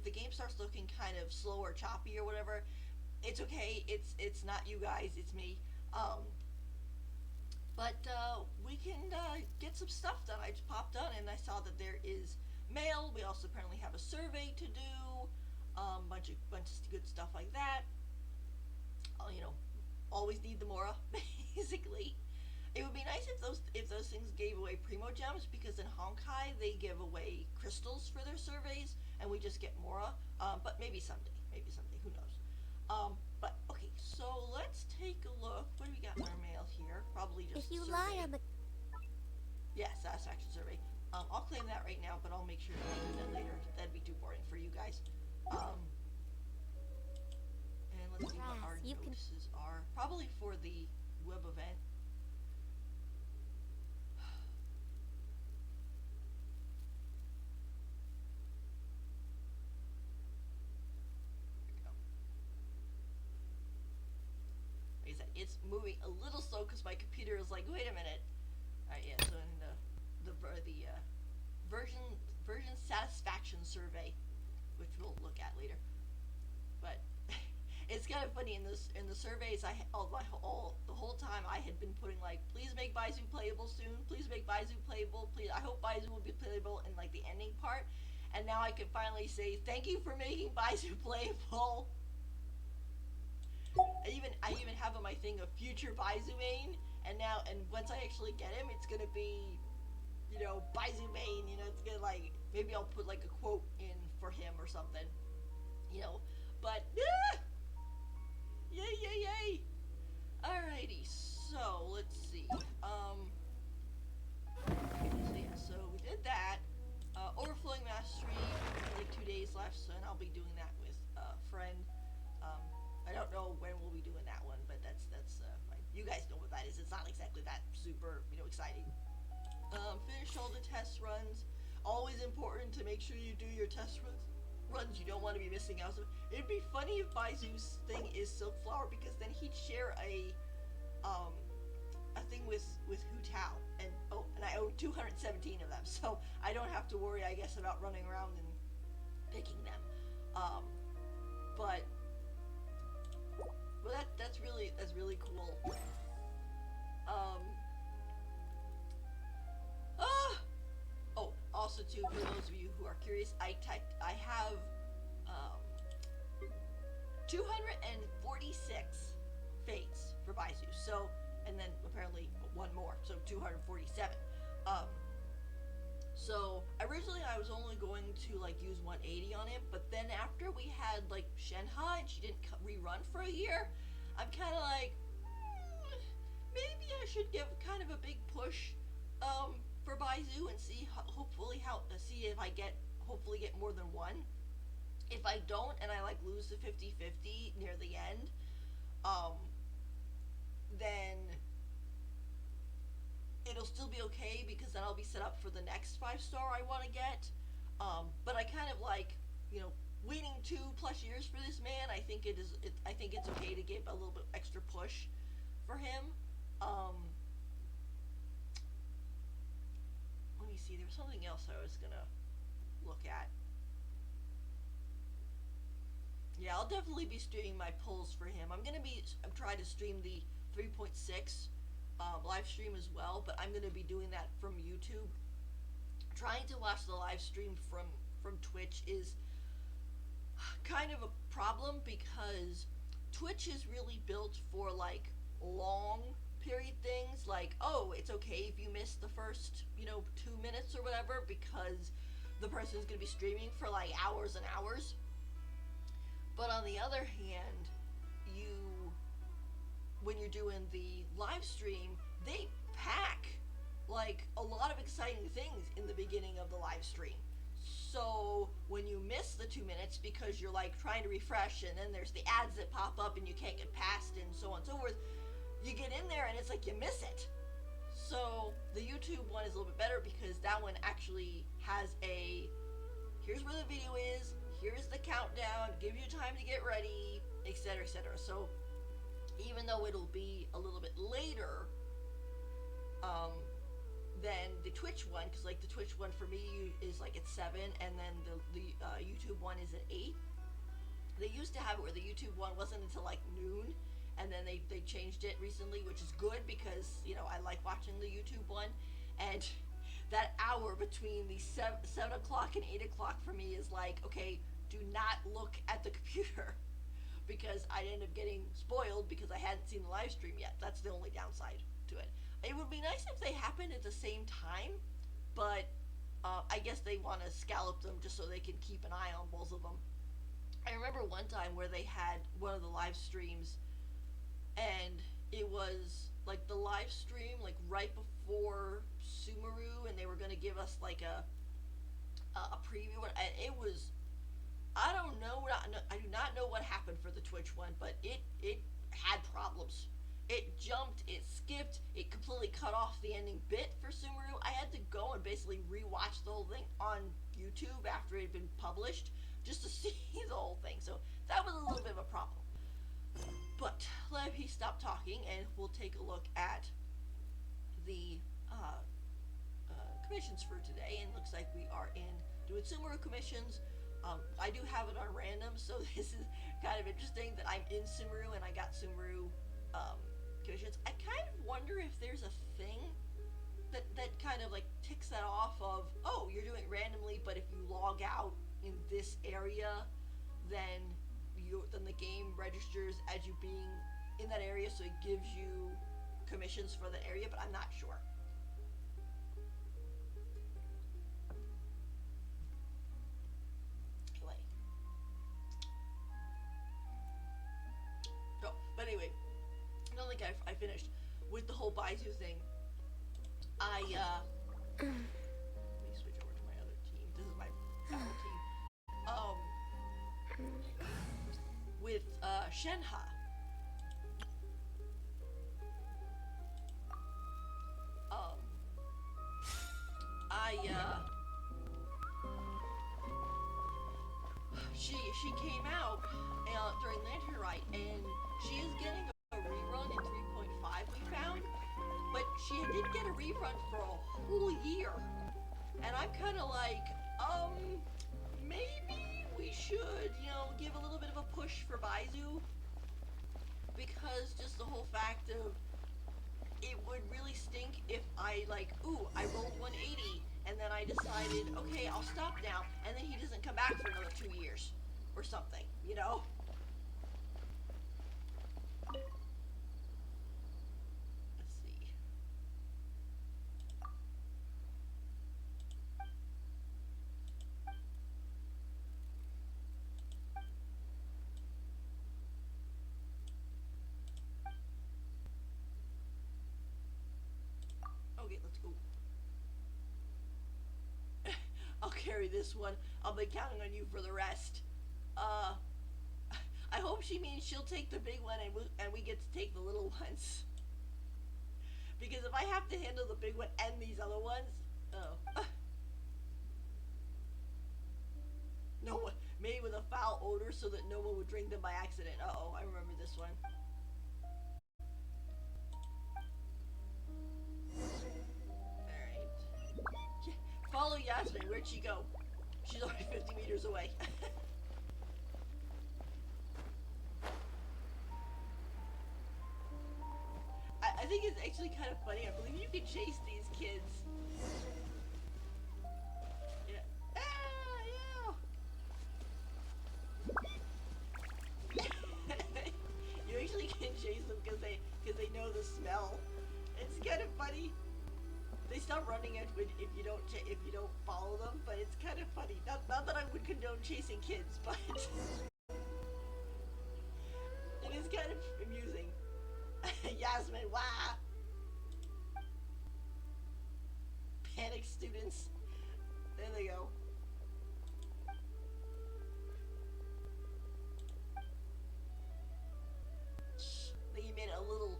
the game starts looking kind of slow or choppy or whatever, it's okay. It's not you guys, it's me. But we can get some stuff done. I just popped on and I saw that there is mail. We also apparently have a survey to do. Bunch of good stuff like that. You know, always need the Mora, basically. It would be nice if those things gave away primo gems, because in Honkai they give away crystals for their surveys, and we just get Mora. But maybe someday, who knows? But okay, so let's take a look. What do we got in our mail here? Probably just
If you
survey.
lie on the...
Yeah, satisfaction survey. I'll claim that right now, but I'll make sure to do that later. That'd be too boring for you guys. And let's see what our notices are. Probably for the web event. Like I said, it's moving a little slow because my computer is like, wait a minute. Alright, yeah, so in the version satisfaction survey, which we'll look at later. But it's kind of funny in the surveys. The whole time I had been putting like, please make Baizhu playable soon. Please make Baizhu playable. Please, I hope Baizhu will be playable in like the ending part. And now I can finally say thank you for making Baizhu playable. I even have on my thing a future Baizhu main, and once I actually get him, it's gonna be, you know, Baizhu main. You know, it's gonna like, maybe I'll put like a quote in for him or something. You know, but yay! Alrighty, so let's see. So we did that. Overflowing mastery, like 2 days left, so and I'll be doing that with a friend. I don't know when we'll be doing that one, but that's fine. You guys know what that is. It's not exactly that super, you know, exciting. Finish all the test runs. Always important to make sure you do your test runs. You don't want to be missing out. So it'd be funny if Baizhu's thing is Silk Flower, because then he'd share a thing with Hu Tao, and I own 217 of them, so I don't have to worry, I guess, about running around and picking them. But that's really cool. Also too, for those of you who are curious, I have 246 fates for Baizhu. So, and then apparently one more, so 247. So originally I was only going to like use 180 on it, but then after we had like Shenhe and she didn't rerun for a year, I'm kind of like, maybe I should give kind of a big push for Baizhu and see see if I hopefully get more than one. If I don't and I like lose the 50-50 near the end, then it'll still be okay, because then I'll be set up for the next 5-star I want to get. But I kind of like, you know, waiting 2+ years for this man. I think it's okay to give a little bit extra push for him. Let me see. There was something else I was gonna look at. Yeah, I'll definitely be streaming my polls for him. I'm trying to stream the 3.6 live stream as well, but I'm gonna be doing that from YouTube. Trying to watch the live stream from Twitch is kind of a problem, because Twitch is really built for like long period things, like, oh, it's okay if you miss the first, you know, 2 minutes or whatever, because the person is going to be streaming for like hours and hours. But on the other hand, when you're doing the live stream, they pack like a lot of exciting things in the beginning of the live stream. So when you miss the 2 minutes because you're like trying to refresh, and then there's the ads that pop up and you can't get past, and so on and so forth, you get in there and it's like you miss it. So the YouTube one is a little bit better, because that one actually has here's where the video is, here's the countdown, give you time to get ready, etc., etc. So even though it'll be a little bit later, than the Twitch one, because like the Twitch one for me is like at 7, and then the YouTube one is at 8. They used to have it where the YouTube one wasn't until like noon, and then they changed it recently, which is good because I like watching the YouTube one, and that hour between the 7 o'clock and 8 o'clock for me is like, okay, do not look at the computer because I'd end up getting spoiled because I hadn't seen the live stream yet. That's the only downside to it. It would be nice if they happened at the same time, but I guess they want to scallop them just so they can keep an eye on both of them. I remember one time where they had one of the live streams, and it was like the live stream like right before Sumeru, and they were gonna give us like a preview, and it was, I don't know, I do not know what happened for the Twitch one, but it had problems. It jumped, it skipped, it completely cut off the ending bit for Sumeru. I had to go and basically rewatch the whole thing on YouTube after it had been published just to see the whole thing. So that was a little bit of a problem. But let me stop talking and we'll take a look at the commissions for today. And it looks like we are in doing Sumeru commissions. I do have it on random, so this is kind of interesting that I'm in Sumeru and I got Sumeru commissions. I kind of wonder if there's a thing that kind of like ticks that off of, oh, you're doing it randomly, but if you log out in this area, then the game registers as you being in that area, so it gives you commissions for that area, but I'm not sure. But anyway, I don't think I finished with the whole Baizhu thing. Let me switch over to my other team. This is my battle team. With Shenha. She came out during Lantern Rite, and she is getting a rerun in 3.5 we found, but she didn't get a rerun for a whole year. And I'm kind of like, maybe we should, give a little bit of a push for Baizhu, because just the whole fact of, it would really stink if I rolled 180, and then I decided, okay, I'll stop now, and then he doesn't come back for another 2 years, or something, Let's see. Okay, let's go. I'll carry this one. I'll be counting on you for the rest. I hope she means she'll take the big one and we get to take the little ones. Because if I have to handle the big one and these other ones, no one, maybe with a foul odor so that no one would drink them by accident. Uh-oh, I remember this one. Alright. Yeah, follow Yasmin. Where'd she go? She's only 50 meters away. I think it's actually kind of funny. I believe you can chase these kids. Yeah. You actually can chase them because they know the smell. It's kind of funny. They stop running if you don't follow them, but it's kind of funny. Not that I would condone chasing kids, but it is kind of amusing. Yasmin, wah! Panic students. There they go. I think he made it a little.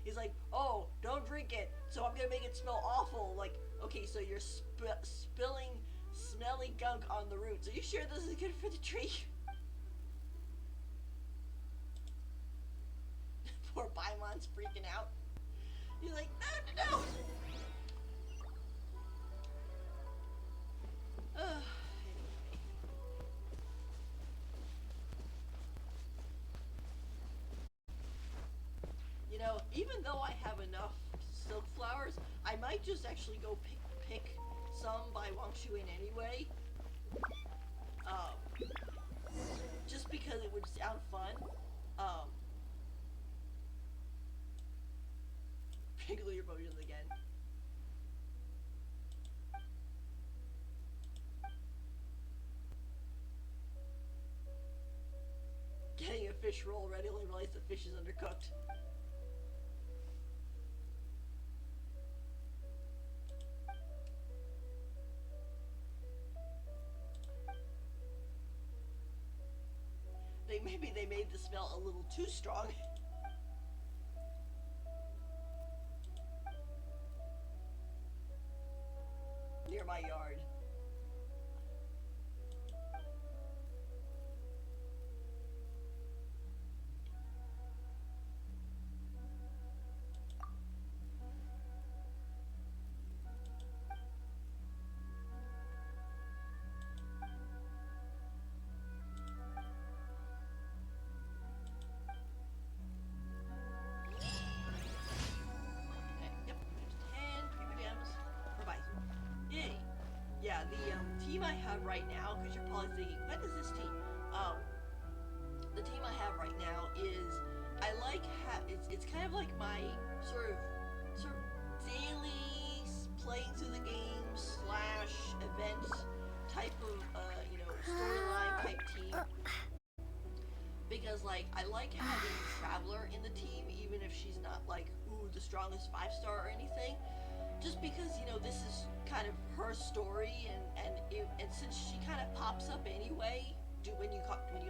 He's like, oh, don't drink it, so I'm gonna make it smell awful. Like, okay, so you're spilling smelly gunk on the roots. Are you sure this is good for the tree? Poor Paimon's freaking out. He's like, no, no, no! even though I have enough silk flowers, I might just actually go pick some by Wang Shuin anyway. Um, just because it would sound fun. Um, Piggly emotions again. Getting a fish roll ready, only realize the fish is undercooked. Maybe they made the smell a little too strong. Near my yard. Okay, yep, there's 10 creeper gems for Baizhu. Yay! Yeah, the team I have right now, because you're probably thinking, what is this team? Um, the team I have right now is I like it's kind of like my sort of daily playing through the game slash event type of storyline type team, because like I like having Traveler in the team even if she's not like the strongest 5-star or anything, just because this is kind of her story, and since she kind of pops up anyway, when you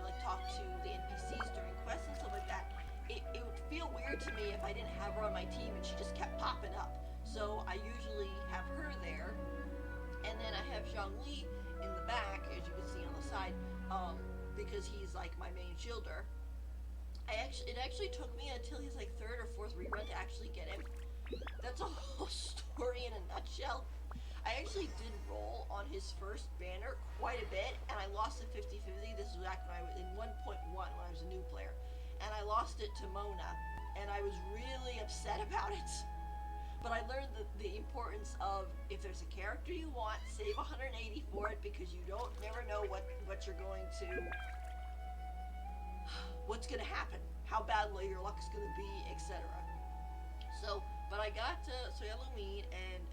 like talk to the NPCs during quests and stuff like that, it would feel weird to me if I didn't have her on my team and she just kept popping up. So I usually have her there, and then I have Zhongli in the back, as you can see on the side, because he's like my main shielder. It actually took me until he's like third or fourth rerun to actually get him. That's a whole story in a nutshell. I actually did roll on his first banner quite a bit, and I lost it 50-50. This was back when I was in 1.1 when I was a new player, and I lost it to Mona, and I was really upset about it. But I learned the importance of, if there's a character you want, save 180 for it, because you don't never know what you're going to, what's going to happen, how badly your luck's going to be, etc. So, but I got Soya Lumin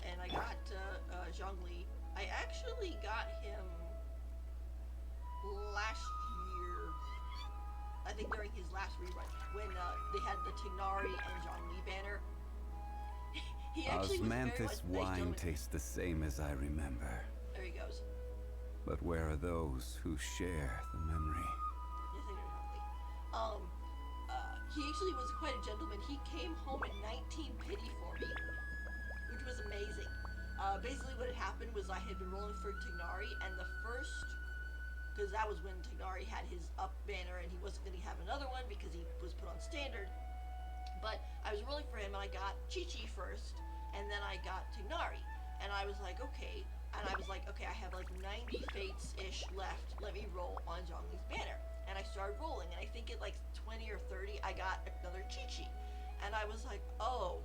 and I got Zhongli. I actually got him last year, I think during his last rerun, when they had the Tignari and Zhongli banner. He actually
Osmanthus
was very
wine
nice.
tastes the same as I remember.
There he goes.
But where are those who share the memory?
Yes, I know Zhongli. He actually was quite a gentleman. He came home at 19 pity for me, which was amazing. Basically what had happened was I had been rolling for Tignari, and the first, because that was when Tignari had his up banner and he wasn't going to have another one because he was put on standard. But I was rolling for him, and I got Chi-Chi first, and then I got Tignari. And I was like, okay. And I was like, okay, I have like 90 fates-ish left. Let me roll on Zhongli's banner. And I started rolling, and I think at like 20 or 30, I got another Chi-Chi. And I was like, oh.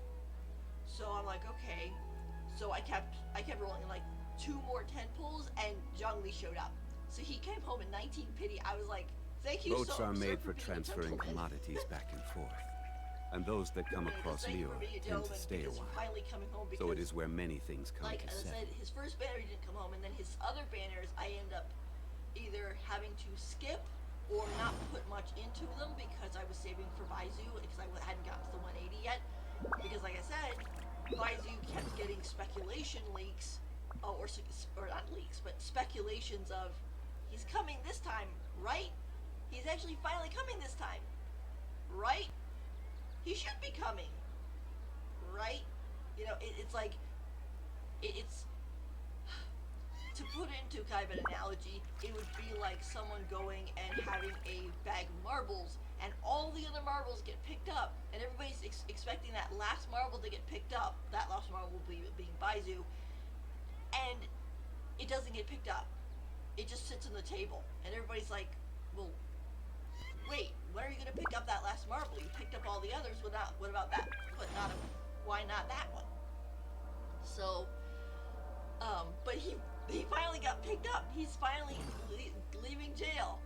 So I'm like, okay. So I kept rolling, and like 2 more 10 pulls, and Zhongli showed up. So he came home at 19 pity. I was like, thank you
Boats
so
are
much
made
for
for
being a
transferring
gentleman.
commodities back and forth. And those that come across
Thank you
Lior
for being a
tend to
gentleman,
stay a
because
while.
finally coming home, because
So it is where many things come
like
to
as I
settle.
said, his first banner he didn't come home, and then his other banners I end up either having to skip or not put much into them because I was saving for Baizhu, because I hadn't gotten to the 180 yet. Because like I said, Baizhu kept getting speculation leaks, or not leaks, but speculations of he's coming this time, right? He's actually finally coming this time, right? He should be coming, right? It's like it's to put it into kind of an analogy, it would be like someone going and having a bag of marbles, and all the other marbles get picked up, and everybody's expecting that last marble to get picked up. That last marble being Baizhu, and it doesn't get picked up. It just sits on the table, and everybody's like, well, wait, when are you gonna pick up that last marble? You picked up all the others. What about that? But not a, why not that one? So, but he finally got picked up. He's finally leaving jail.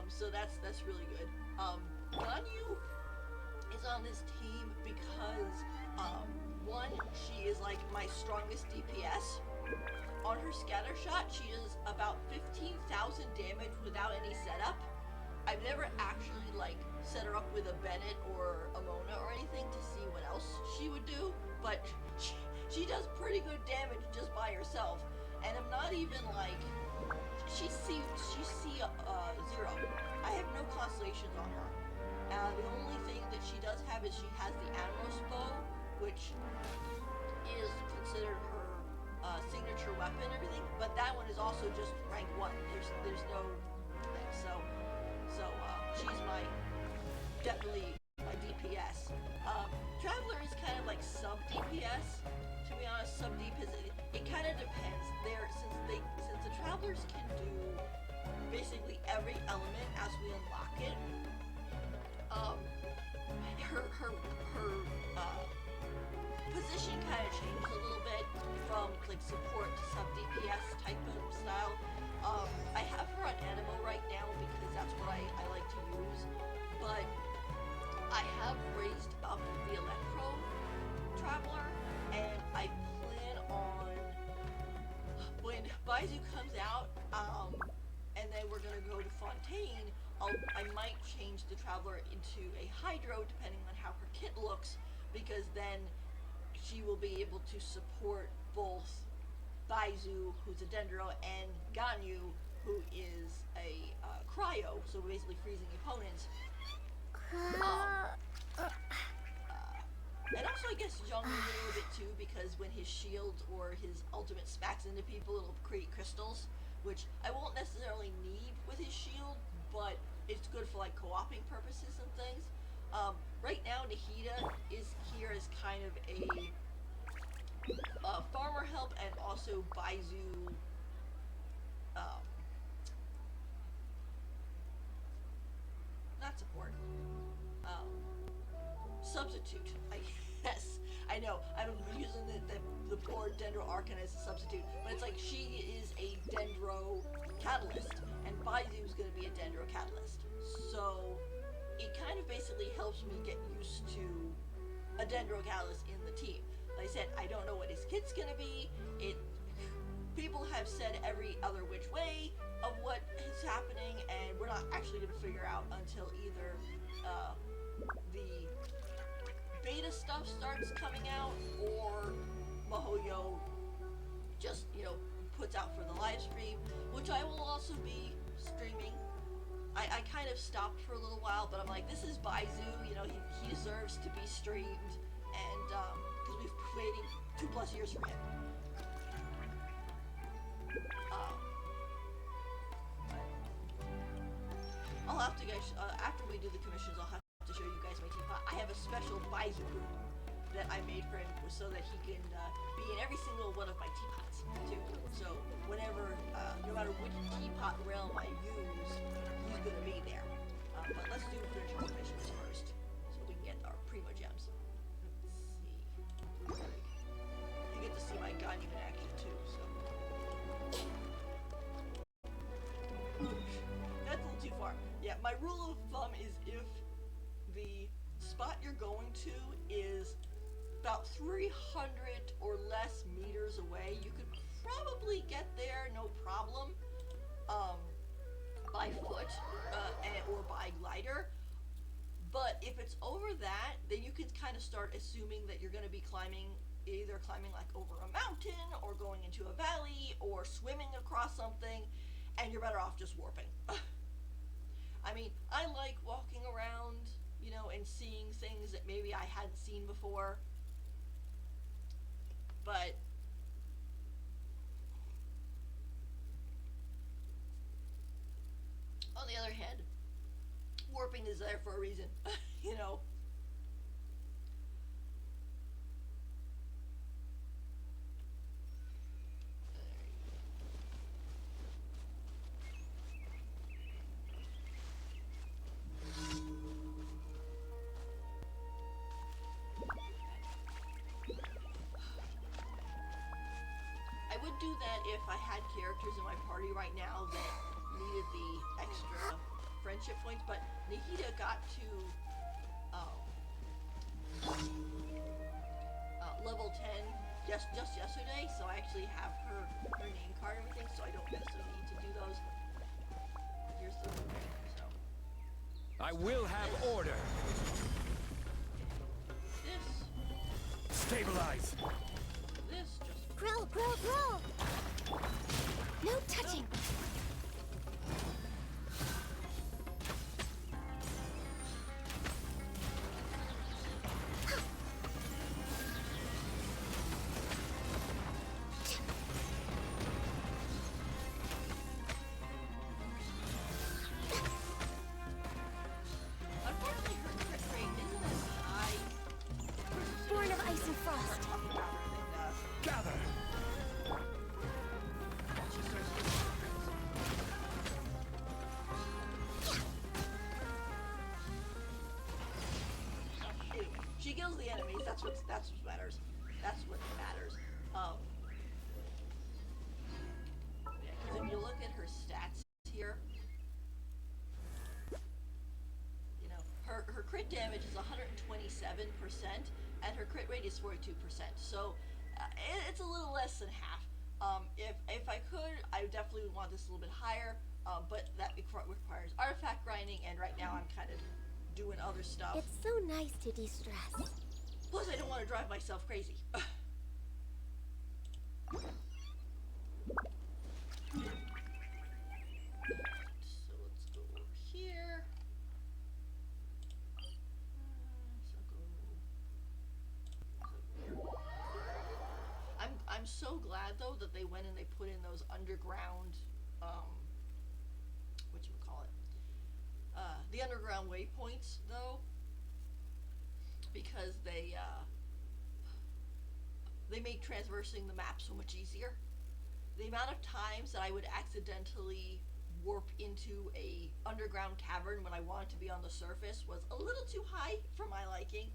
So that's really good. Ganyu is on this team because one, she is like my strongest DPS. On her scatter shot, she does about 15,000 damage without any setup. I've never actually like set her up with a Bennett or a Mona or anything to see what else she would do, but she does pretty good damage just by herself. And I'm not even like she's C0. I have no constellations on her. The only thing that she does have is she has the Admiral's bow, which is considered her signature weapon and everything, but that one is also just rank 1. There's no thing. So she's definitely my DPS. Traveler is kind of like sub DPS. To be honest, sub DPS. It kind of depends. Since the travelers can do basically every element as we unlock it. Her position kind of changed a little bit from like support to sub DPS type of style. I have her on Animo right now because that's what I like to use, but I have raised up the Electro Traveler, and I plan on when Baizhu comes out, and then we're gonna go to Fontaine. I might change the Traveler into a Hydro depending on how her kit looks, because then she will be able to support both Baizhu, who's a Dendro, and Ganyu, who is a Cryo, so basically freezing opponents. And also I guess Zhong a little bit too, because when his shield or his ultimate smacks into people, it'll create crystals, which I won't necessarily need with his shield, but it's good for like co-oping purposes and things. Right now Nahida is here as kind of a farmer help, and also Baizhu not support, substitute, I guess. I know, I'm using the poor Dendro Archon as a substitute, but it's like she is a Dendro Catalyst, and Baizhu is going to be a Dendro Catalyst. So, it kind of basically helps me get used to a Dendro Catalyst in the team. Like I said, I don't know what his kit's going to be. People have said every other which way of what is happening, and we're not actually going to figure out until either the beta stuff starts coming out, or MiHoYo just, puts out for the live stream, which I will also be streaming. I kind of stopped for a little while, but I'm like, this is Baizhu, he deserves to be streamed, and because we've been waiting 2+ years for him. I'll have to guys, after we do the commissions, I'll have to show you guys my teapot. I have a special Baizhu group that I made for him so that he can be in every single one of my teapots too. So whenever, no matter which teapot realm I use, he's gonna be there. But let's do finish our missions first, so we can get our Primo Gems. Let's see. You get to see my gun in action too, so. That's a little too far. Yeah, my rule of thumb is if the spot you're going to is about 300 or less meters away, you could probably get there no problem, by foot or by glider. But if it's over that, then you can kind of start assuming that you're going to be either climbing like over a mountain, or going into a valley, or swimming across something, and you're better off just warping. I mean, I like walking around, and seeing things that maybe I hadn't seen before, but on the other hand, warping is there for a reason, would do that if I had characters in my party right now that needed the extra friendship points, but Nahida got to level 10 just yesterday, so I actually have her name card and everything, so I don't necessarily need to do those. Here's the thing, so.
I will have order.
This.
Stabilize.
This just.
Grow, grow, grow! No touching!
Unfortunately, her crit rate isn't as high.
Born of ice and frost.
Gather.
She starts getting crits. Anyway, she kills the enemies. That's what matters. That's what matters. Yeah, 'cause if you look at her stats here, you know, her crit damage is 127%, and her crit rate is 42%. So it's a little less than half. If I could, I definitely would want this a little bit higher, but that requires artifact grinding, and right now I'm kind of doing other stuff.
It's so nice to de-stress.
Plus, I don't want to drive myself crazy. So let's go over here. I'm so glad though that they went and they put in those underground, whatchamacallit, the underground waypoints though, because they make traversing the map so much easier. The amount of times that I would accidentally warp into a underground cavern when I wanted to be on the surface was a little too high for my liking,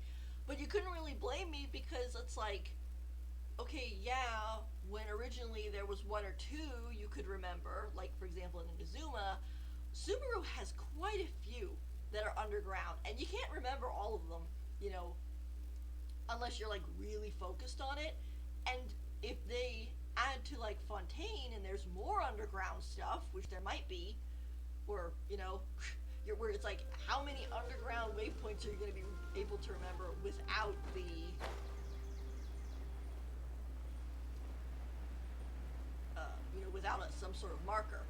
but you couldn't really blame me because it's like, okay, yeah, when originally there was one or two you could remember, like for example in Inazuma, Subaru has quite a few that are underground, and you can't remember all of them, you know, unless you're like really focused on it. And if they add to like Fontaine and there's more underground stuff, which there might be, or you know, where it's like, how many underground waypoints are you going to be able to remember without the without some sort of marker.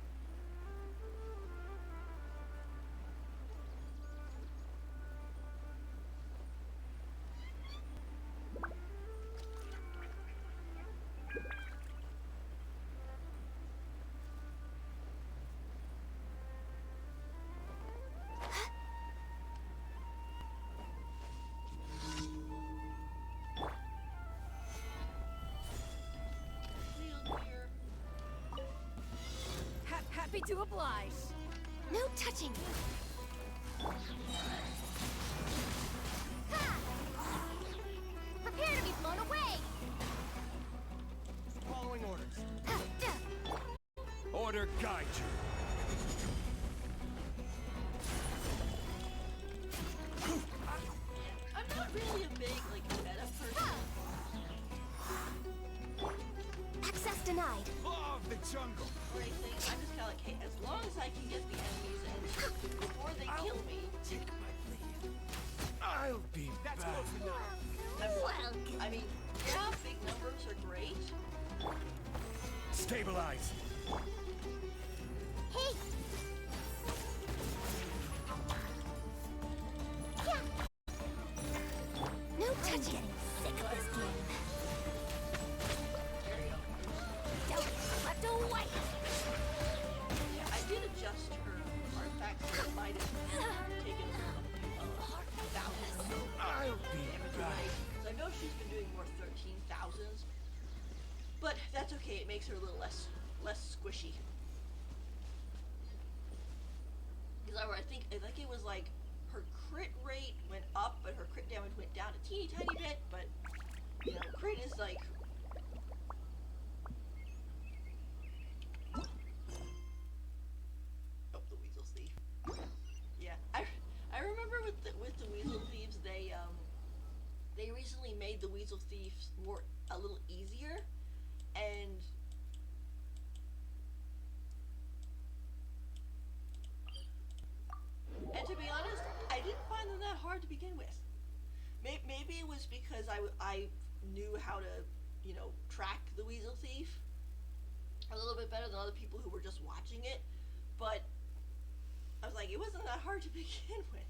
Happy to oblige. No touching. Ha! Prepare to be blown away.
Following orders.
Ha, duh.
Order guide you.
I'm not really a big like meta person.
Access denied.
Law of the jungle.
Or anything. I'm just kind of like, hey, as long as I can get the enemies in before they kill me.
Take my lead. I'll be back.
I mean, yeah, big numbers are great.
Stabilize.
Hey. Yeah. No touching. Sick of this game.
There you go.
Don't swept away.
Yeah, I did adjust her artifacts, so it might have taken a thousand or so.
I'll be
Damage
back.
away. So I know she's been doing more 13,000s, but that's okay. It makes her a little less squishy. Because I think it was like her crit rate went up, but her crit damage went down a teeny tiny bit. But you know, crit is like with the Weasel Thieves, they recently made the Weasel Thieves a little easier, and to be honest, I didn't find them that hard to begin with. Maybe it was because I knew how to, track the Weasel Thief a little bit better than other people who were just watching it, but I was like, it wasn't that hard to begin with.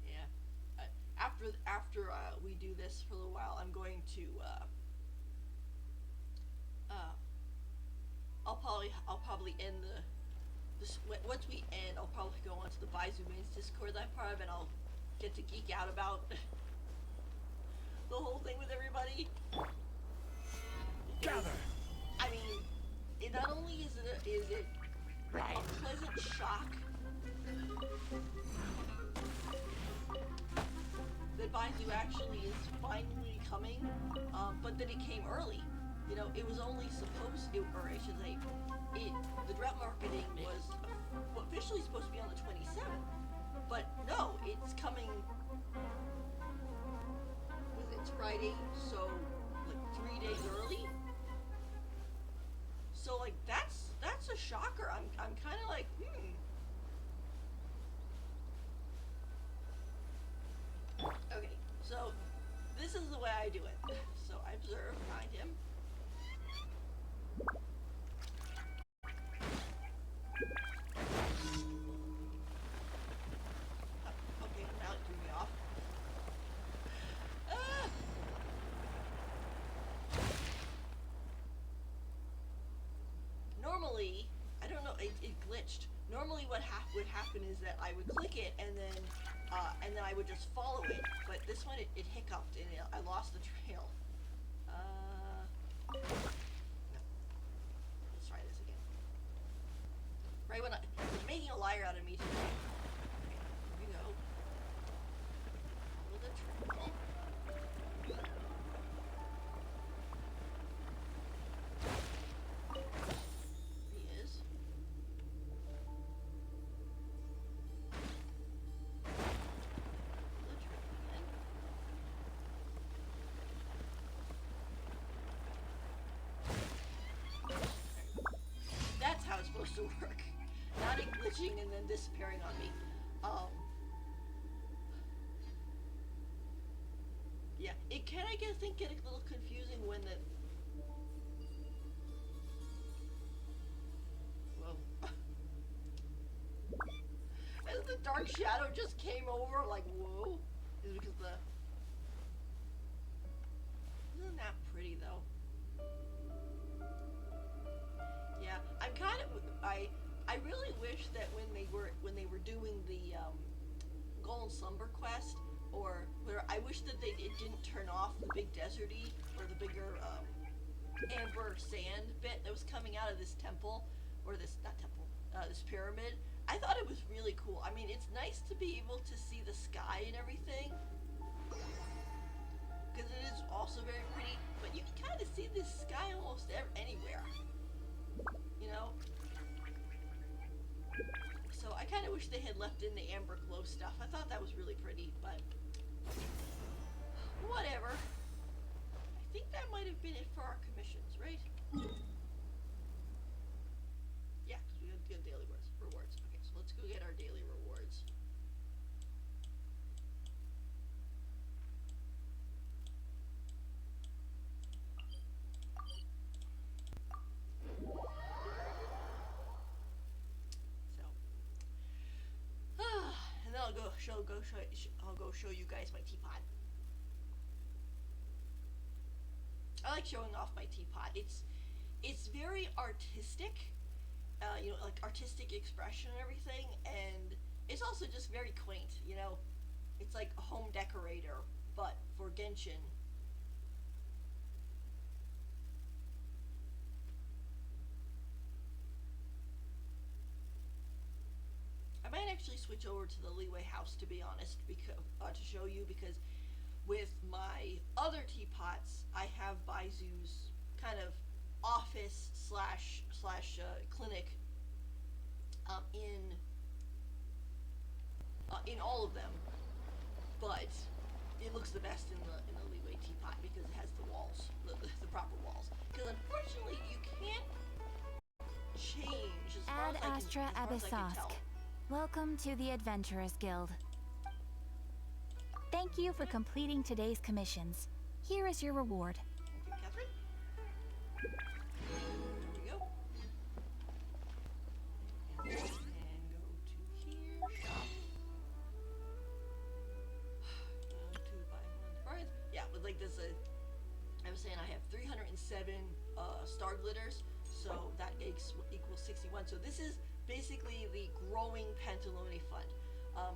Yeah. After we do this for a little while, I'm going to uh, I'll probably end once we end. I'll probably go onto the Baizhu Mains Discord that I'm part of, and I'll get to geek out about the whole thing with everybody.
Gather.
I mean, it not only is it a pleasant shock that Baizhu actually is finally coming, but that it came early. It was only or I should say, the drop marketing was officially supposed to be on the 27th, but no, it's coming. It's Friday, so like 3 days early. So like that's a shocker. I'm kind of like Okay, so this is the way I do it. So I observe behind him. Okay, now it threw me off. Ah! Normally, I don't know, it glitched. Normally what would happen is that I would click it and then I would just follow it. But this one, it hiccuped and I lost the trail. No. Let's try this again. Right when it's making a liar out of me today. Okay, here we go. Follow the trail. He is. That's how it's supposed to work. Not it glitching and then disappearing on me. Yeah, it can, I guess, get a little confusing when the... Whoa. As the dark shadow just came over, like, whoa. Is it because the... Isn't that pretty, though? Yeah, I'm kind of... I really wish that when they were doing the Golden Slumber quest, or where I wish that it didn't turn off the big deserty or the bigger amber sand bit that was coming out of this temple, or this not temple, this pyramid. I thought it was really cool. I mean, it's nice to be able to see the sky and everything, because it is also very pretty. But you can kind of see this sky almost anywhere. So I kind of wish they had left in the amber glow stuff. I thought that was really pretty, but whatever. I think that might have been it for our commissions, right? Yeah, because we had good daily rewards. Okay, so let's go get our daily rewards. And then I'll go show you guys my teapot. I like showing off my teapot. It's very artistic, like artistic expression and everything, and it's also just very quaint. It's like a home decorator, but for Genshin. I might actually switch over to the Leeway house, to be honest, because to show you, because with my other teapots, I have Baizhu's kind of office slash clinic in all of them, but it looks the best in the Leeway teapot because it has the walls, the proper walls. Because unfortunately, you can't change as far
Ad
as I can,
Astra
as far as I can tell.
Abyssosque. Welcome to the Adventurers Guild. Thank you for completing today's commissions. Here is your reward.
Thank you, Catherine. There we go. And go to here, shop. To buy one cards. Yeah, with like this, I was saying I have 307 star glitters, so that equals 61. So this is basically the growing Pantalone fund.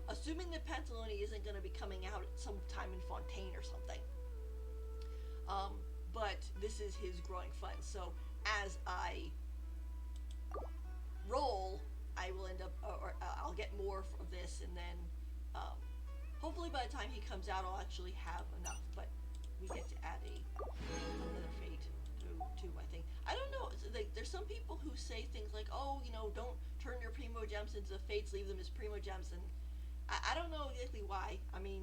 Assuming that Pantalone isn't going to be coming out sometime in Fontaine or something. But this is his growing fund. So as I roll, I will end up, I'll get more of this, and then hopefully by the time he comes out, I'll actually have enough. But we get to add another fate to I think. I don't know. There's some people who say things like, oh, you know, don't turn your primo gems into fates, leave them as primo gems, and I don't know exactly why. I mean,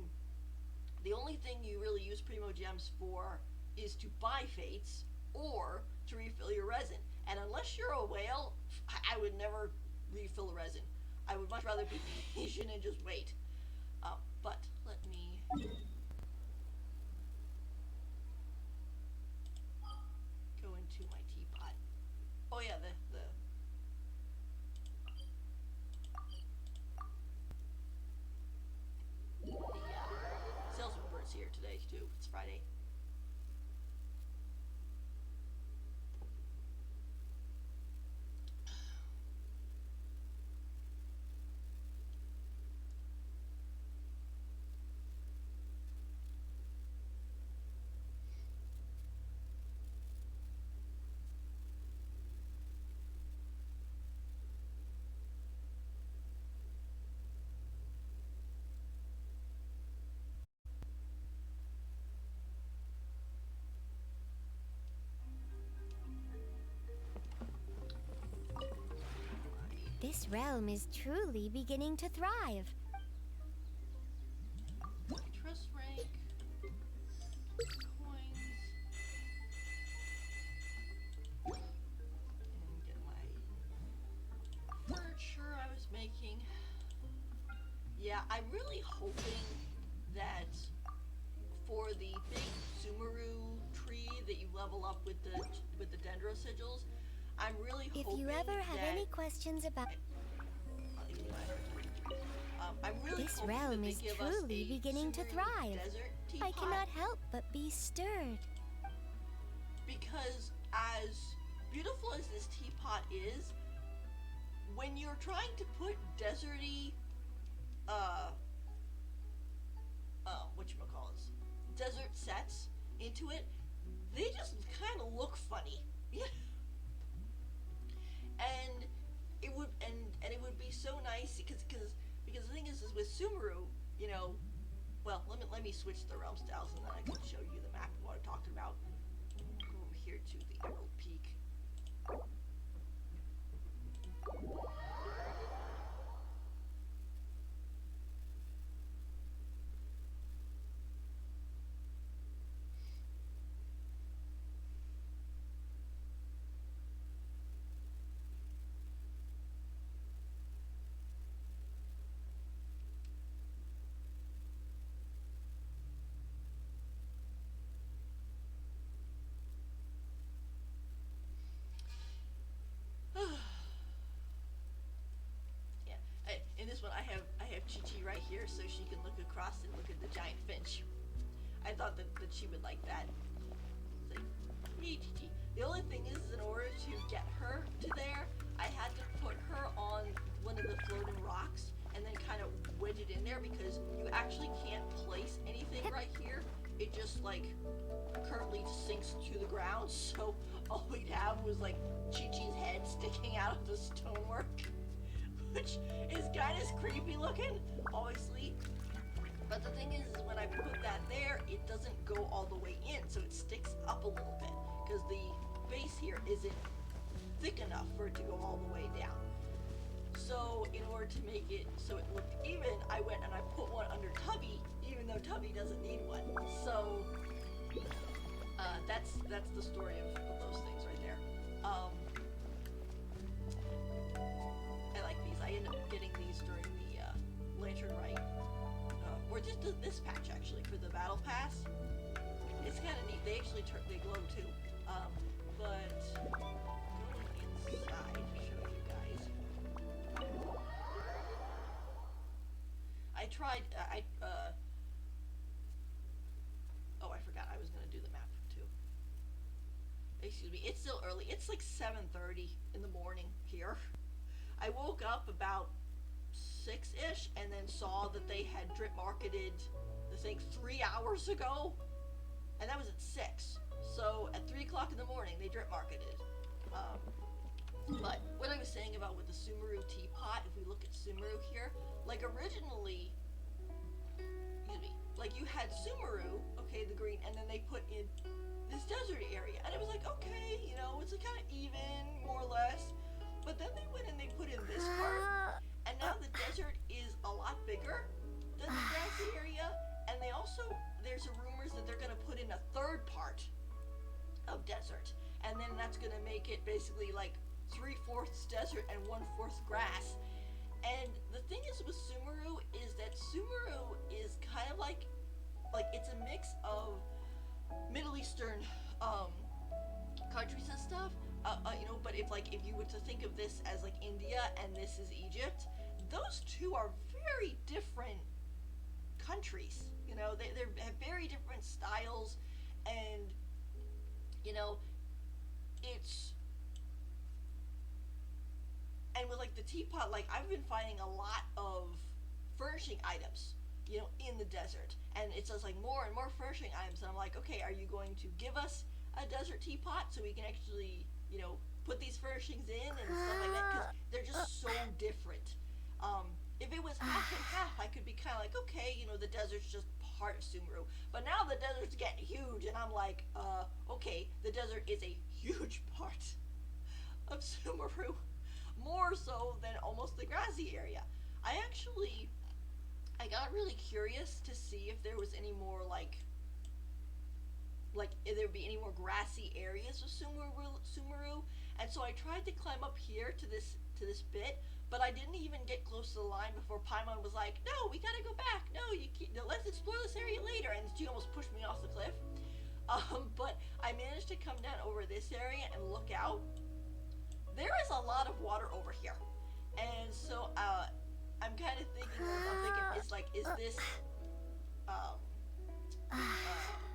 the only thing you really use primo gems for is to buy fates or to refill your resin. And unless you're a whale, I would never refill the resin. I would much rather be patient and just wait. But let me go into my teapot. Oh yeah, the salesman bird's here today too. It's Friday.
This realm is truly beginning to thrive.
Trust rank, coins, and get my furniture I was making. Yeah, I'm really hoping that for the big Sumeru tree that you level up with the dendro sigils, I'm really hoping
If you ever have
that
any questions about
I'm really
this
hoping
realm
that
is
they give us
truly
a
beginning to
Sumeru
thrive.
desert
I
teapot,
cannot help but be stirred.
because as beautiful as this teapot is, when you're trying to put deserty whatchamacallits, desert sets into it, they just kind of look funny. And it would and it would be so nice because the thing is with Sumeru, you know, well, let me switch the realm styles and then I can show you the map of what I'm talking about. Go over here to the Emerald Peak. Yeah, in this one I have Chi-Chi right here so she can look across and look at the giant finch. I thought that she would like that. It's like, hey Chi-Chi. The only thing is, in order to get her to there, I had to put her on one of the floating rocks and then kind of wedge it in there because you actually can't place anything right here. It just like currently sinks to the ground, so all we'd have was like Chi-Chi's head sticking out of the stonework. which is kind of creepy looking, obviously. But the thing is when I put that there, it doesn't go all the way in, so it sticks up a little bit, because the base here isn't thick enough for it to go all the way down. So in order to make it so it looked even, I went and I put one under Tubby, even though Tubby doesn't need one. So that's the story of those things right there. I like these. I ended up getting these during the Lantern Rite, or just this patch actually for the Battle Pass. It's kind of neat. They actually they glow too. But going inside to show you guys. I tried. Oh, I forgot. I was gonna do the map too. Excuse me. It's still early. It's like 7:30 in the morning here. I woke up about 6-ish and then saw that they had drip marketed the thing 3 hours ago, and that was at 6. So at 3 o'clock in the morning, they drip marketed. But what I was saying about with the Sumeru teapot, if we look at Sumeru here, like originally, excuse me, like you had Sumeru, okay, the green, and then they put in this desert area, and it was like, okay, you know, it's kind of even, more or less. But then they went and they put in this part, and now the desert is a lot bigger than the grassy area, and they also, there's rumors that they're going to put in a third part of desert, and then that's going to make it basically like 3/4 desert and 1/4 grass. And the thing is with Sumeru is that Sumeru is kind of like it's a mix of Middle Eastern countries and stuff, you know, but if you were to think of this as like India and this is Egypt, those two are very different countries, you know, they have very different styles, and you know, and with like the teapot, like I've been finding a lot of furnishing items, you know, in the desert, and it says like more and more furnishing items, and I'm like, okay, are you going to give us a desert teapot so we can actually, you know, put these furnishings in and stuff like that, because they're just so different. If it was half and half, I could be kind of like, okay, you know, the desert's just part of Sumeru, but now the desert's getting huge, and I'm like, okay, the desert is a huge part of Sumeru, more so than almost the grassy area. I got really curious to see if there was any more like if there would be any more grassy areas of Sumeru, and so I tried to climb up here to this bit, but I didn't even get close to the line before Paimon was like, no, we gotta go back, no, let's explore this area later, and she almost pushed me off the cliff. But I managed to come down over this area and look out. There is a lot of water over here, and so I'm kind of thinking, is this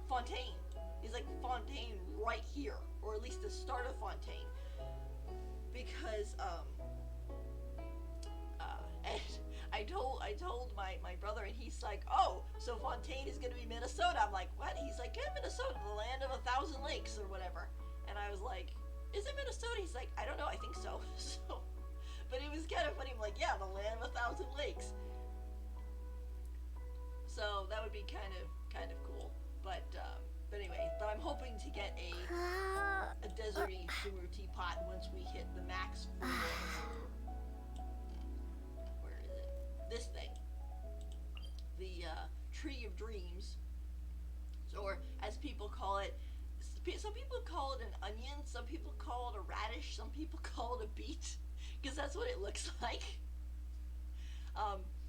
Fontaine? Is like Fontaine right here, or at least the start of Fontaine, because and I told my brother, and he's like, oh, so Fontaine is gonna be Minnesota. I'm like, what? He's like, yeah, Minnesota, the land of 1,000 lakes or whatever. And I was like, is it Minnesota? He's like, I don't know, I think so. So, but it was kind of funny. I'm like, yeah, the land of 1,000 lakes. So that would be kind of cool. But anyway, but I'm hoping to get a deserty Sumeru teapot once we hit the max for where is it? This thing, the Tree of Dreams, or as people call it. Some people call it an onion, some people call it a radish, some people call it a beet, because that's what it looks like.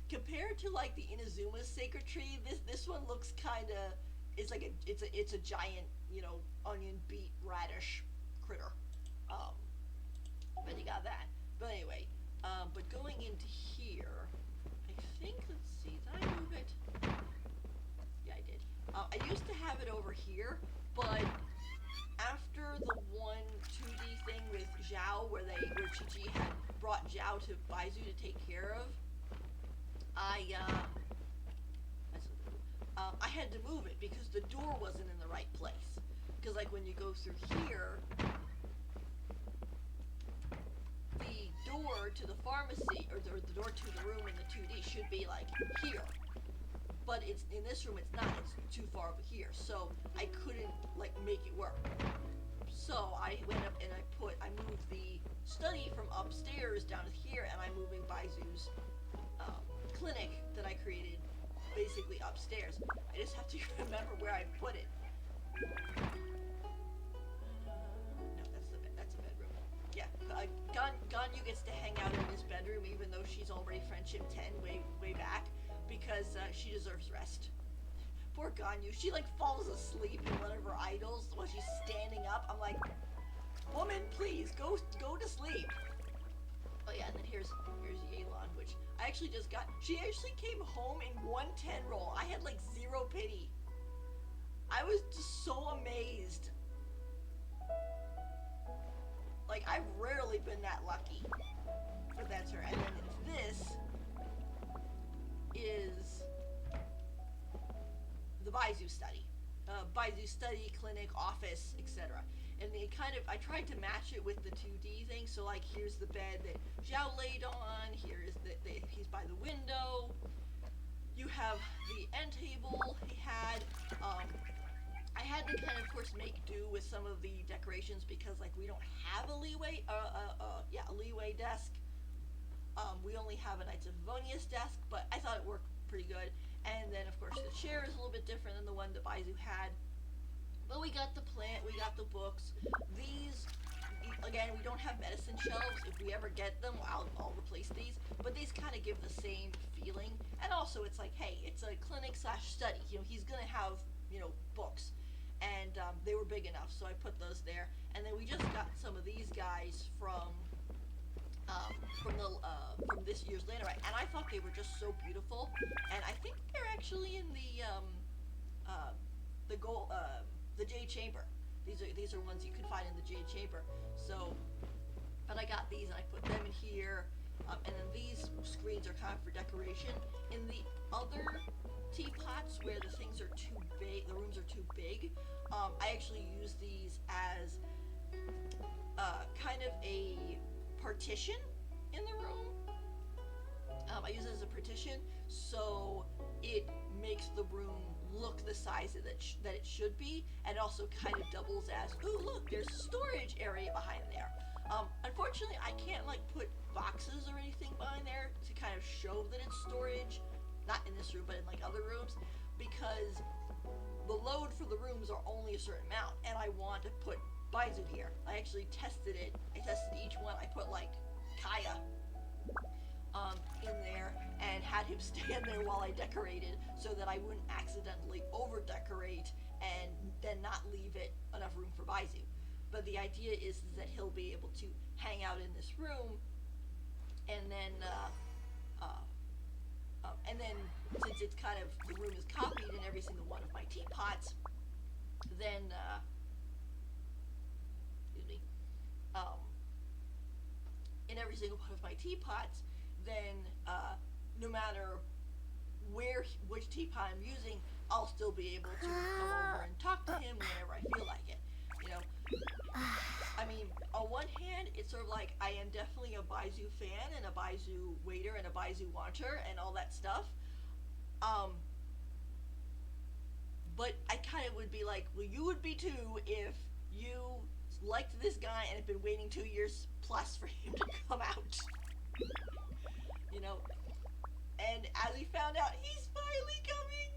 Compared to like the Inazuma's sacred tree, this one looks kind of, it's a giant, you know, onion, beet, radish critter. But you got that. But anyway, but going into here, I think, let's see, did I move it? Yeah, I did. I used to have it over here, but after the 2D thing with Zhao, where Chi-Chi had brought Zhao to Baizhu to take care of, I had to move it because the door wasn't in the right place. Because like when you go through here, the door to the pharmacy, or the door to the room in the 2D should be like here. But it's in this room, it's not. It's too far over here, so I couldn't like make it work. So I went up and I moved the study from upstairs down to here, and I'm moving Baizhu's clinic that I created basically upstairs. I just have to remember where I put it. No, that's a bedroom. Yeah, Ganyu gets to hang out in this bedroom, even though she's already friendship 10 way back, because she deserves rest. Poor Ganyu, she like falls asleep in one of her idols while she's standing up. I'm like, woman, please go to sleep. Oh yeah, and then here's Yelan, which I actually just got. She actually came home in 110 roll. I had like 0 pity. I was just so amazed. Like, I've rarely been that lucky. But that's her. And then this is the Baizhu study. Baizhu study, clinic, office, etc. And they I tried to match it with the 2D thing. So, like, here's the bed that Zhao laid on. Here is he's by the window. You have the end table he had. I had to kind of, course, make do with some of the decorations because, like, we don't have a leeway desk. We only have a Knights of Livonius desk, but I thought it worked pretty good. And then, of course, the chair is a little bit different than the one that Baizhu had. But we got the plant, we got the books. These, again, we don't have medicine shelves. If we ever get them, I'll replace these. But these kind of give the same feeling. And also, it's like, hey, it's a clinic/study. You know, he's going to have, books. And they were big enough, so I put those there. And then we just got some of these guys from this year's Landerite, and I thought they were just so beautiful. And I think they're actually in the Jade Chamber. These are ones you can find in the Jade Chamber. So, but I got these and I put them in here. And then these screens are kind of for decoration. In the other teapots where the things are too big, the rooms are too big, I actually use these as kind of a partition in the room. I use it as a partition, so it makes the room look the size that it should be, and it also kind of doubles as, ooh, look, there's a storage area behind there. Unfortunately, I can't like put boxes or anything behind there to kind of show that it's storage, not in this room, but in like other rooms, because the load for the rooms are only a certain amount, and I want to put Baizhu here. I actually tested it. I tested each one. I put like Kaya in there and had him stand there while I decorated so that I wouldn't accidentally over decorate and then not leave it enough room for Baizhu. But the idea is that he'll be able to hang out in this room, and then since it's kind of, the room is copied in every single one of my teapots, then in every single one of my teapots, then no matter which teapot I'm using, I'll still be able to come over and talk to him whenever I feel like it. I mean, on one hand, it's sort of like I am definitely a Baizhu fan and a Baizhu waiter and a Baizhu watcher and all that stuff. But I kind of would be like, well, you would be too if you liked this guy and had been waiting 2 years plus for him to come out. And as we found out, he's finally coming.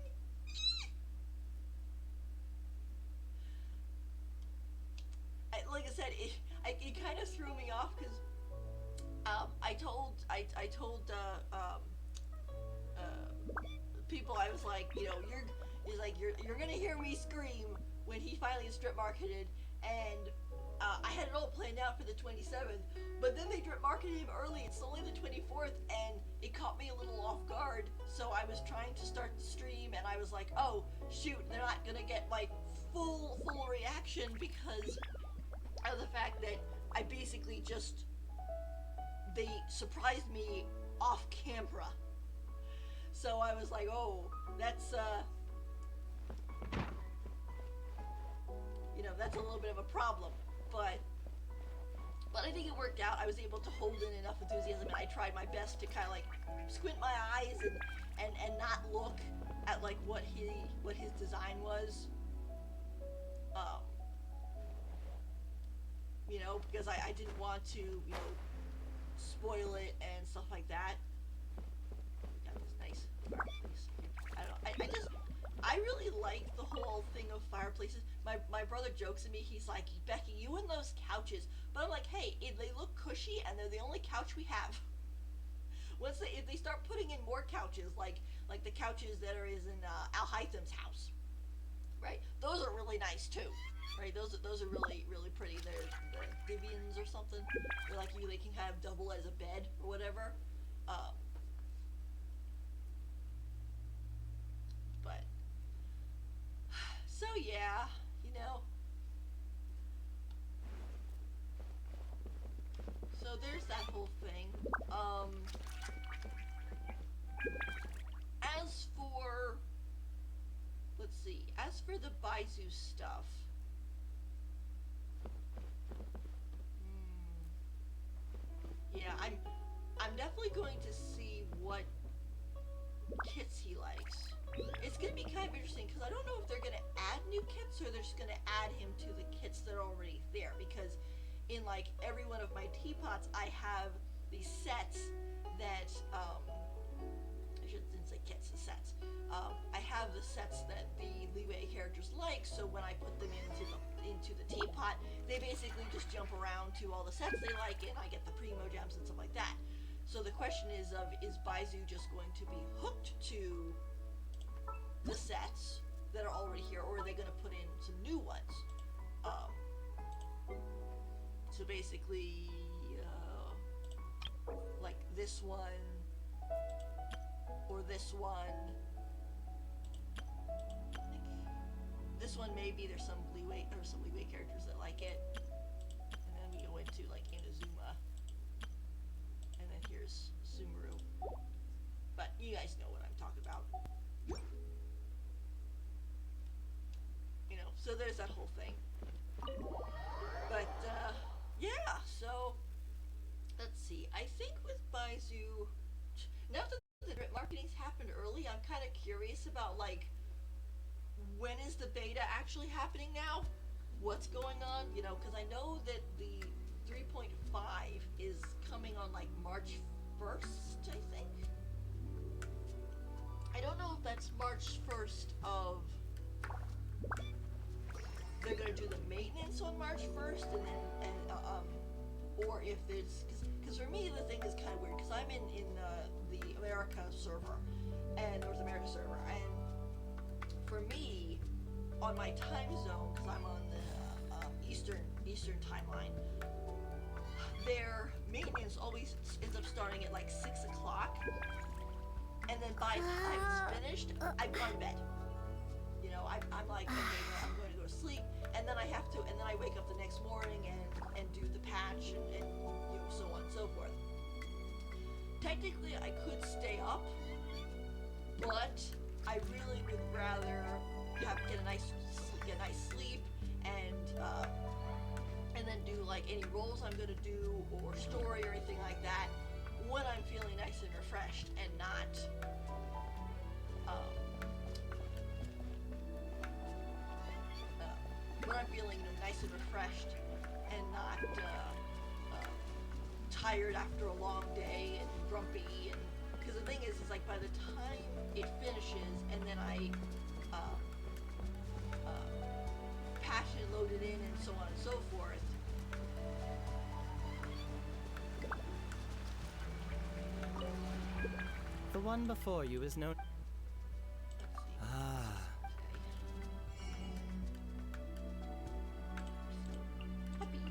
Like I said, it kind of threw me off because I told people, I was like, you're gonna hear me scream when he finally gets strip marketed, and I had it all planned out for the 27th, but then they drip marketed him early. It's only the 24th, and it caught me a little off guard. So I was trying to start the stream, and I was like, oh shoot, they're not gonna get my full reaction because of the fact that I basically they surprised me off camera. So I was like, oh, that's that's a little bit of a problem. But But I think it worked out. I was able to hold in enough enthusiasm, and I tried my best to kind of like squint my eyes and not look at like what his design was. Um, because I didn't want to, spoil it and stuff like that. Got this nice fireplace. I don't know. I really like the whole thing of fireplaces. My brother jokes at me. He's like, Becky, you and those couches. But I'm like, hey, they look cushy, and they're the only couch we have. If they start putting in more couches, like the couches that are in Al Haytham's house, right? Those are really nice too, right? Those are really really pretty. They're the Vivians or something. They're like they can kind of double as a bed or whatever. But so yeah, So there's that whole thing. As for, let's see, as for the Baizhu stuff, yeah, I'm definitely going to see what kits he likes. It's gonna be kind of interesting because I don't know if they're gonna add new kits or they're just gonna add him to the kits that are already there. Because in like every one of my teapots, I have these sets that I shouldn't say kits, the sets. I have the sets that the Leeway characters like, so when I put them into the teapot, they basically just jump around to all the sets they like, and I get the primo gems and stuff like that. So the question is Baizhu just going to be hooked to the sets that are already here, or are they going to put in some new ones? So basically, like this one, or this one. I think this one maybe there's some leeway characters that like it, and then we go into like Inazuma, and then here's Sumeru. But you guys know what I'm talking about. So there's that whole thing. But yeah, so let's see. I think with Baizhu, now that the marketing's happened early, I'm kind of curious about like when is the beta actually happening now? What's going on? Because I know that the 3.5 is coming on like March 1st, I think. I don't know if that's March 1st of they're gonna do the maintenance on March 1st, or if it's because for me the thing is kind of weird because I'm in the America server and North America server, and for me on my time zone because I'm on the Eastern timeline, their maintenance always ends up starting at like 6 o'clock, and then by the time it's finished, I've gone to bed. I'm like, okay, well, I'm going to go to sleep, and then I wake up the next morning and do the patch and so on and so forth. Technically, I could stay up, but I really would rather get a nice sleep and then do like any roles I'm gonna do or story or anything like that when I'm feeling nice and refreshed and not when I'm feeling nice and refreshed and not tired after a long day and grumpy. And because the thing is like by the time it finishes and then I patch it, load it in, and so on and so forth.
The one before you is known. Ah.
Puppies.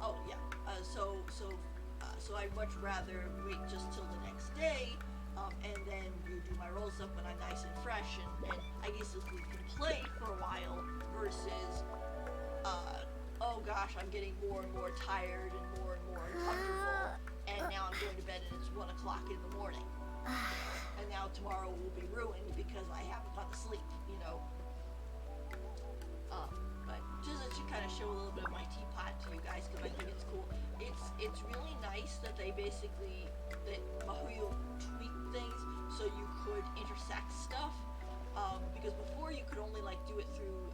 Oh yeah. So I'd much rather wait just till the next day, and then do my rolls up when I'm nice and fresh, and I guess if we can play for a while versus oh gosh, I'm getting more and more tired and more uncomfortable, and now I'm going to bed and it's 1 o'clock in the morning. And now tomorrow will be ruined because I haven't gone to sleep, you know. But just to kind of show a little bit of my teapot to you guys, because I think it's cool. It's really nice that they basically, that Mahuyo tweaked things so you could intersect stuff. Because before you could only like do it through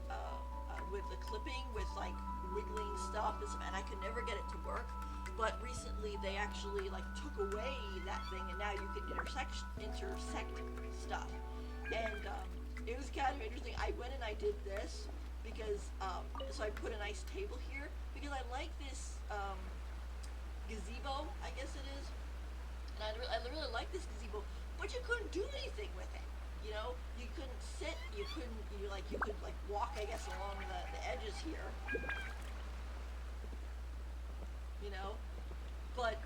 with the clipping, with like wiggling stuff, and I could never get it to work. But recently they actually like took away that thing, and now you can intersect stuff. And it was kind of interesting. I went and I did this because so I put a nice table here because I like this gazebo, I guess it is, and I really like this gazebo, but you couldn't do anything with it. You know, you couldn't sit, you could walk, I guess, along the edges here. You know, but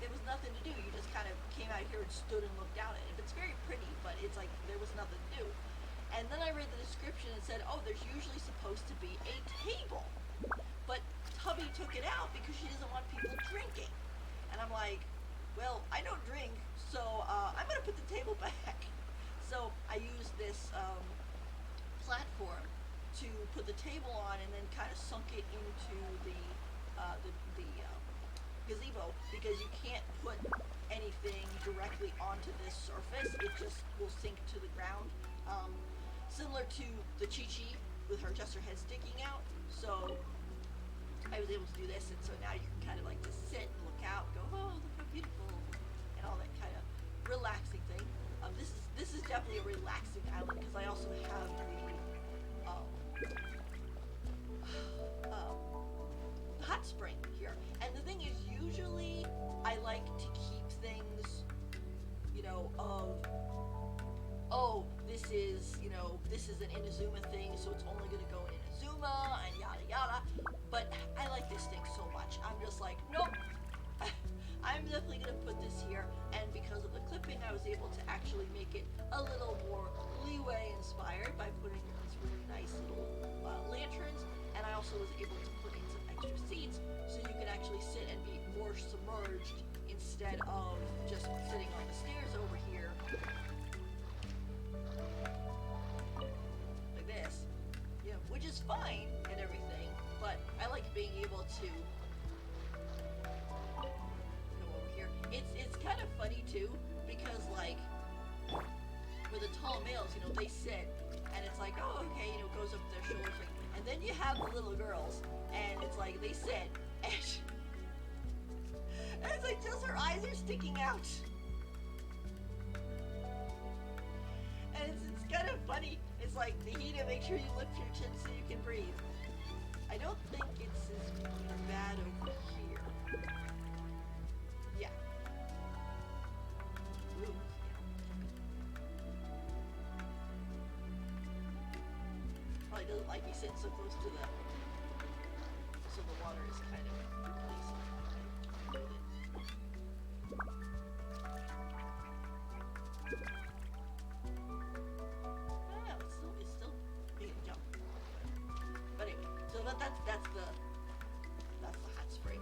there was nothing to do. You just kind of came out here and stood and looked down at it. It's very pretty, but it's like there was nothing to do. And then I read the description and said, oh, there's usually supposed to be a table, but Tubby took it out because she doesn't want people drinking. And I'm like, well, I don't drink, so I'm gonna put the table back. So I used this platform to put the table on, and then kind of sunk it into the gazebo, because you can't put anything directly onto this surface. It just will sink to the ground, similar to the Chi-Chi with her just her head sticking out. So I was able to do this, and so now you can kind of like just sit and look out, go, oh, look how beautiful, and all that kind of relaxing thing. This is definitely a relaxing island, because I also have the hot spring here. And the thing is, usually I like to keep things, you know, oh, this is an Inazuma thing, so it's only going to go in Inazuma, and yada yada. But I like this thing so much. I'm just like, nope. I'm definitely going to put this here, and because of the clipping, I was able to actually make it a little more leeway inspired by putting in these really nice little lanterns, and I also was able to put in some extra seats so you can actually sit and be more submerged instead of just sitting on the stairs over here like this, you know, which is fine and everything, but I like being able to It's kind of funny too, because like with the tall males, you know, they sit and it's like, oh, okay, you know, it goes up their shoulders, and then you have the little girls and it's like they sit and it's like just her eyes are sticking out, and it's kind of funny. It's like, Nahida, make sure you lift your chin so you can breathe. I don't think it's as bad over here. Yeah. Ooh, probably doesn't like me sitting so close to the, so the water is kind of replacing it. I don't know, it's still being a jump. But anyway, so that's the hot spring.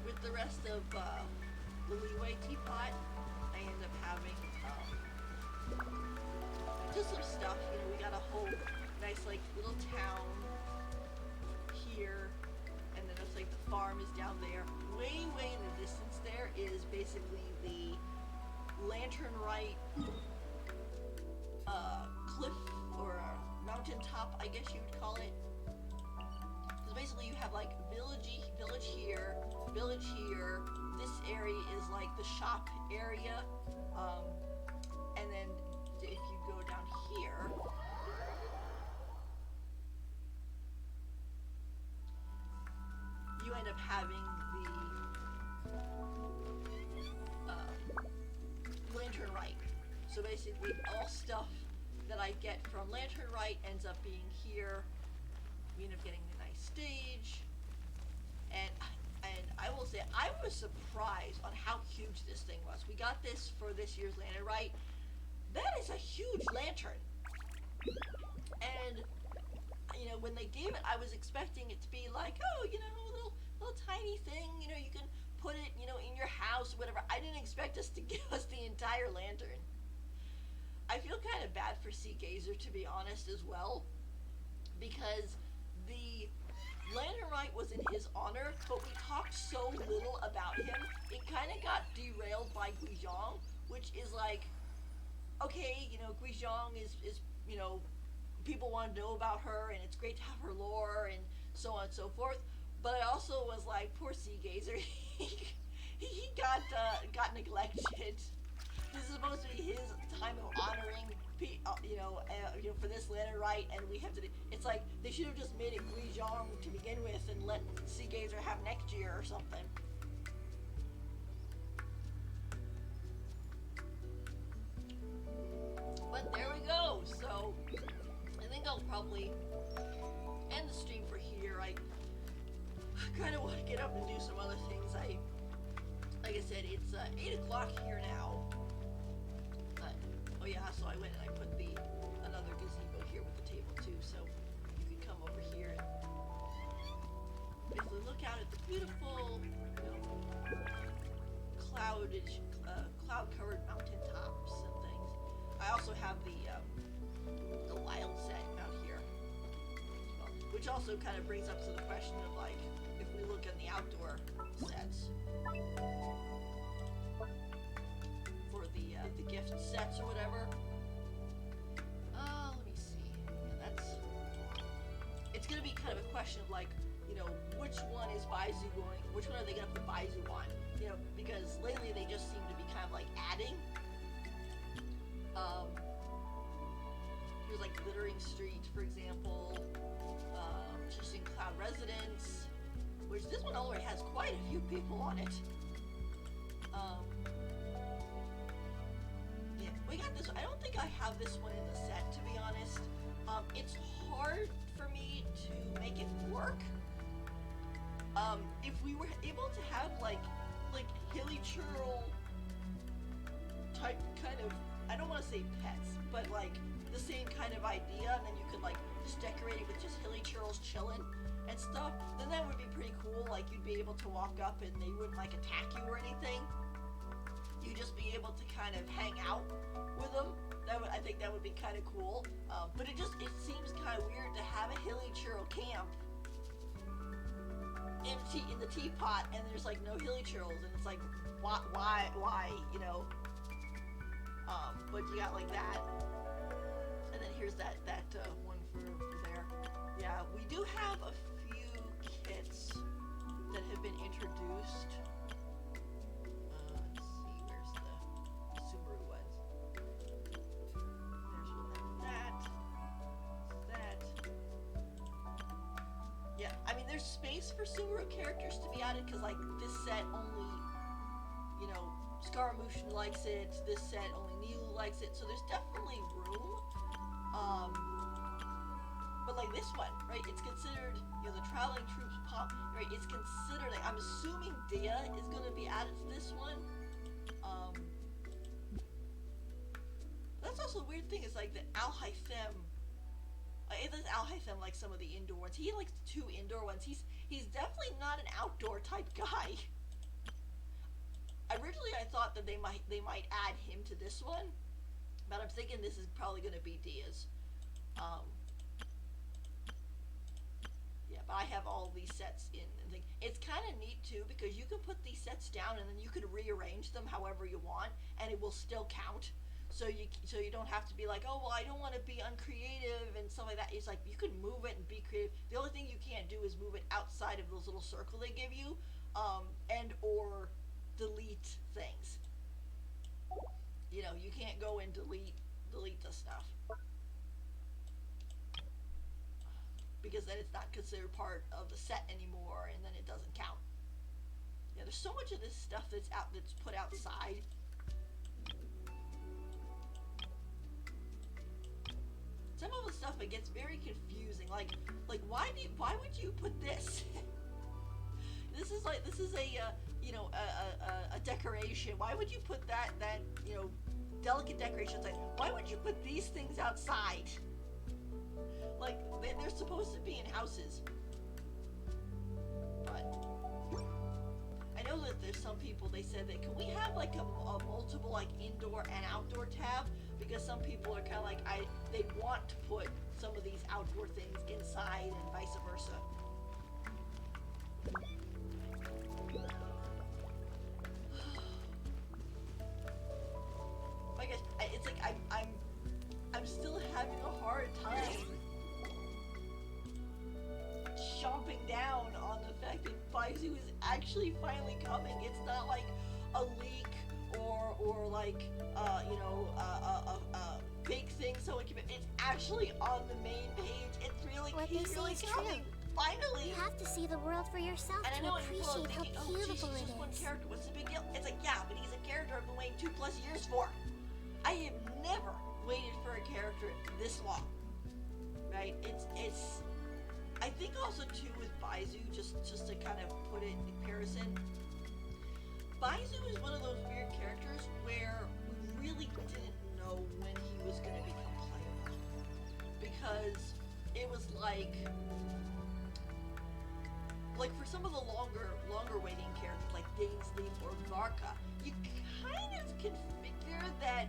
With the rest of the leeway teapot, I end up having just some stuff. You know, we got a whole nice like little town here, and then it's like the farm is down there. Way in the distance there is basically the Lanternite cliff or mountaintop, I guess you would call it. Because basically you have like village here, village here. This area is like the shop area, and then if you go down here, you end up having the Lanternite. So basically all stuff that I get from Lanternite ends up being here. We end up getting a nice stage, and I will say I was surprised on how huge this thing was. We got this for this year's Lanternite. That is a huge lantern, and you know, when they gave it, I was expecting it to be like, oh, you know, a little tiny thing, you know, you can put it, you know, in your house or whatever. I didn't expect us to give us the entire lantern. I feel kind of bad for Sea Gazer, to be honest, as well, because the lantern rite was in his honor, but we talked so little about him, it kind of got derailed by Guizhong, which is like, okay, you know, Guizhong is, you know, people want to know about her, and it's great to have her lore, and so on and so forth, but I also was like, poor Sea Gazer, he got neglected. This is supposed to be his time of honoring, you know, for this lantern rite, and we have to. It's like they should have just made it Guizhong to begin with, and let Sea Gazer have next year or something. But there we go. So I think I'll probably end the stream for here. I kind of want to get up and do some other things. Like I said, it's 8 o'clock here now. Oh yeah, so I went and I put another gazebo here with the table too, so you can come over here and basically look out at the beautiful, you know, cloud-covered mountaintops and things. I also have the wild set out here, which also kind of brings up to the question of like, if we look at the outdoor sets. The gift sets or whatever. Let me see. Yeah, it's gonna be kind of a question of like, you know, which one is Baizhu going? Which one are they gonna put Baizhu on? You know, because lately they just seem to be kind of like adding. Here's like Glittering Street, for example. Just in Cloud Residence, which this one already has quite a few people on it. We got this. I don't think I have this one in the set, to be honest. It's hard for me to make it work. If we were able to have like hilly churl type kind of, I don't want to say pets, but like the same kind of idea, and then you could like just decorate it with just hilly churls chilling and stuff, then that would be pretty cool. Like you'd be able to walk up and they wouldn't like attack you or anything. You'd just be able to kind of hang out with them. I think that would be kind of cool. But it seems kind of weird to have a hilly churl camp in the teapot, and there's like no hilly churls, and it's like, why, you know? But you got like that, and then here's that one for there. Yeah, we do have a few kits that have been introduced. There's space for Subaru characters to be added, because like this set only, you know, Scaramouche likes it, this set only Neil likes it, so there's definitely room. But like this one, right, it's considered, you know, the Traveling Troops pop, right, it's considered, like, I'm assuming Dia is going to be added to this one. That's also a weird thing, is like the Al-Haytham, it does Al-Haytham like some of the indoor ones. He likes 2 indoor ones. He's definitely not an outdoor type guy. Originally, I thought that they might add him to this one, but I'm thinking this is probably going to be Dia's. Yeah, but I have all these sets in. And it's kind of neat too, because you can put these sets down and then you could rearrange them however you want, and it will still count. So you don't have to be like, oh, well, I don't want to be uncreative and stuff like that. It's like you can move it and be creative. The only thing you can't do is move it outside of those little circle they give you, and or delete things. You know, you can't go and delete the stuff, because then it's not considered part of the set anymore, and then it doesn't count. Yeah, there's so much of this stuff that's put outside. Some of the stuff, it gets very confusing. Like why would you put this? This is a you know, a decoration. Why would you put that you know, delicate decoration? Like, why would you put these things outside? Like, they're supposed to be in houses. But I know that there's some people, they said that, can we have like a multiple like indoor and outdoor tab? Because some people are kind of like, they want to put some of these outdoor things inside and vice versa. Like it's like I'm still having a hard time chomping down on the fact that Baizhu is actually finally coming. It's not like a leak or like you know, a big thing. So it's actually on the main page. It's really,
What
he's
they say
really
is
coming.
true.
Finally.
You have to see the world for yourself
And I
to
know people are
appreciate how
thinking, oh, geez,
beautiful
he's
it
just one
is.
character. What's the big deal? It's like, yeah, but he's a character I've been waiting 2+ years for. I have never waited for a character this long. Right? It's. I think also too with Baizhu, just to kind of put it in comparison. Baizhu is one of those weird characters where we really didn't know when he was going to become playable, because it was like for some of the longer waiting characters like Dainsleif or Varka, you kind of can figure that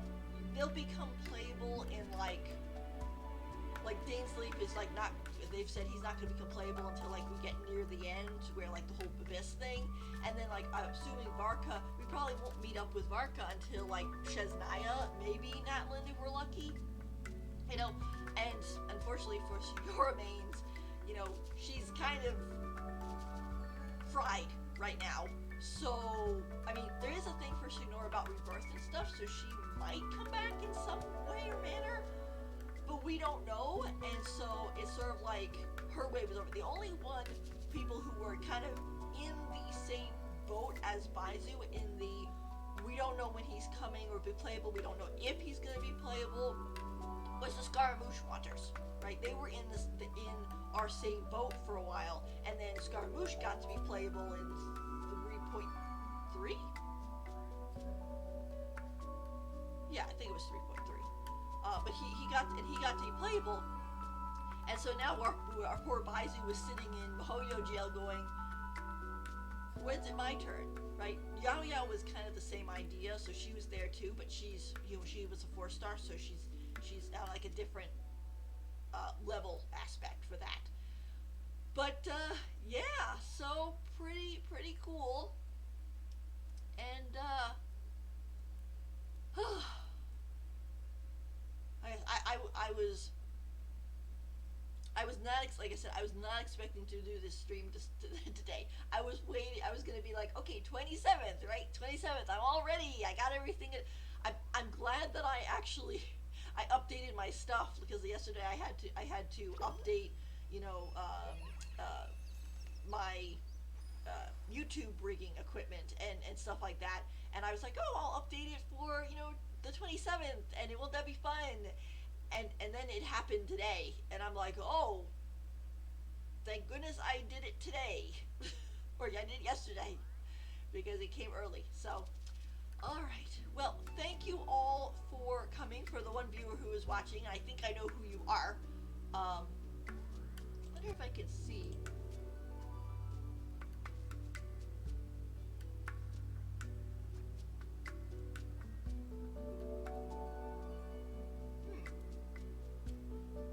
they'll become playable in like Dainsleif is like not. They've said he's not going to become playable until like we get near the end, where like the whole Abyss thing, and then like I'm assuming Varka, we probably won't meet up with Varka until like Shesnaya, maybe Natland if we're lucky, you know. And unfortunately for Shiora Mains, you know, she's kind of fried right now. So I mean, there is a thing for Shiora about rebirth and stuff, so she might come back in some way or manner. But we don't know, and so it's sort of like her wave is over. The only people who were kind of in the same boat as Baizhu in the we don't know when he's coming or be playable, we don't know if he's going to be playable, was the Scaramouche Wanters, right? They were in our same boat for a while, and then Scaramouche got to be playable in 3.3? Yeah, I think it was 3.3. But he got to be playable, and so now our poor Baizhu was sitting in Mihoyo jail going, when's it my turn, right? Yao Yao was kind of the same idea, so she was there too, but she was a 4-star, so she's now like a different level aspect for that. But yeah, so pretty cool, and I was not, like I said, I was not expecting to do this stream today. I was waiting. I was gonna be like, okay, 27th, right? 27th. I'm all ready. I got everything. I'm glad that I updated my stuff, because yesterday I had to update, you know, my YouTube rigging equipment and stuff like that. And I was like, oh, I'll update it for, you know, the 27th, and won't that be fun? And then it happened today, and I'm like, oh, thank goodness I did it today, or I did it yesterday, because it came early. So, all right. Well, thank you all for coming. For the one viewer who is watching, I think I know who you are. Wonder if I can see.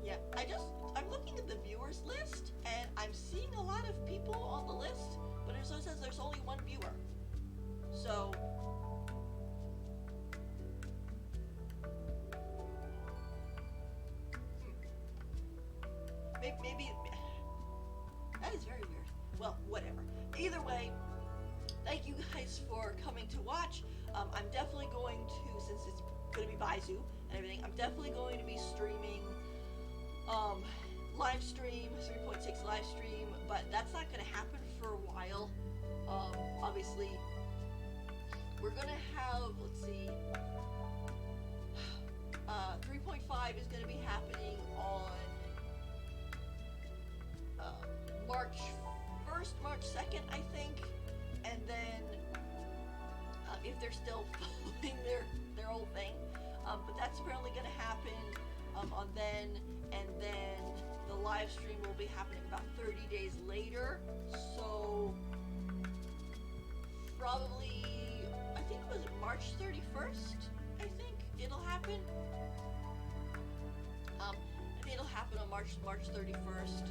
Yeah, I'm looking at the viewers list, and I'm seeing a lot of people on the list, but it also says there's only one viewer. So, maybe that is very weird. Well, whatever. Either way, thank you guys for coming to watch. I'm definitely going to, since it's going to be Baizhu and everything, I'm definitely going to be streaming live stream, 3.6 live stream, but that's not going to happen for a while. Obviously, we're going to have, let's see, 3.5 is going to be happening on March 1st, March 2nd, I think, and then if they're still following their old thing, but that's apparently going to happen on then, and then the live stream will be happening about 30 days later. So probably, I think it was March 31st. I think it'll happen. I think it'll happen on March 31st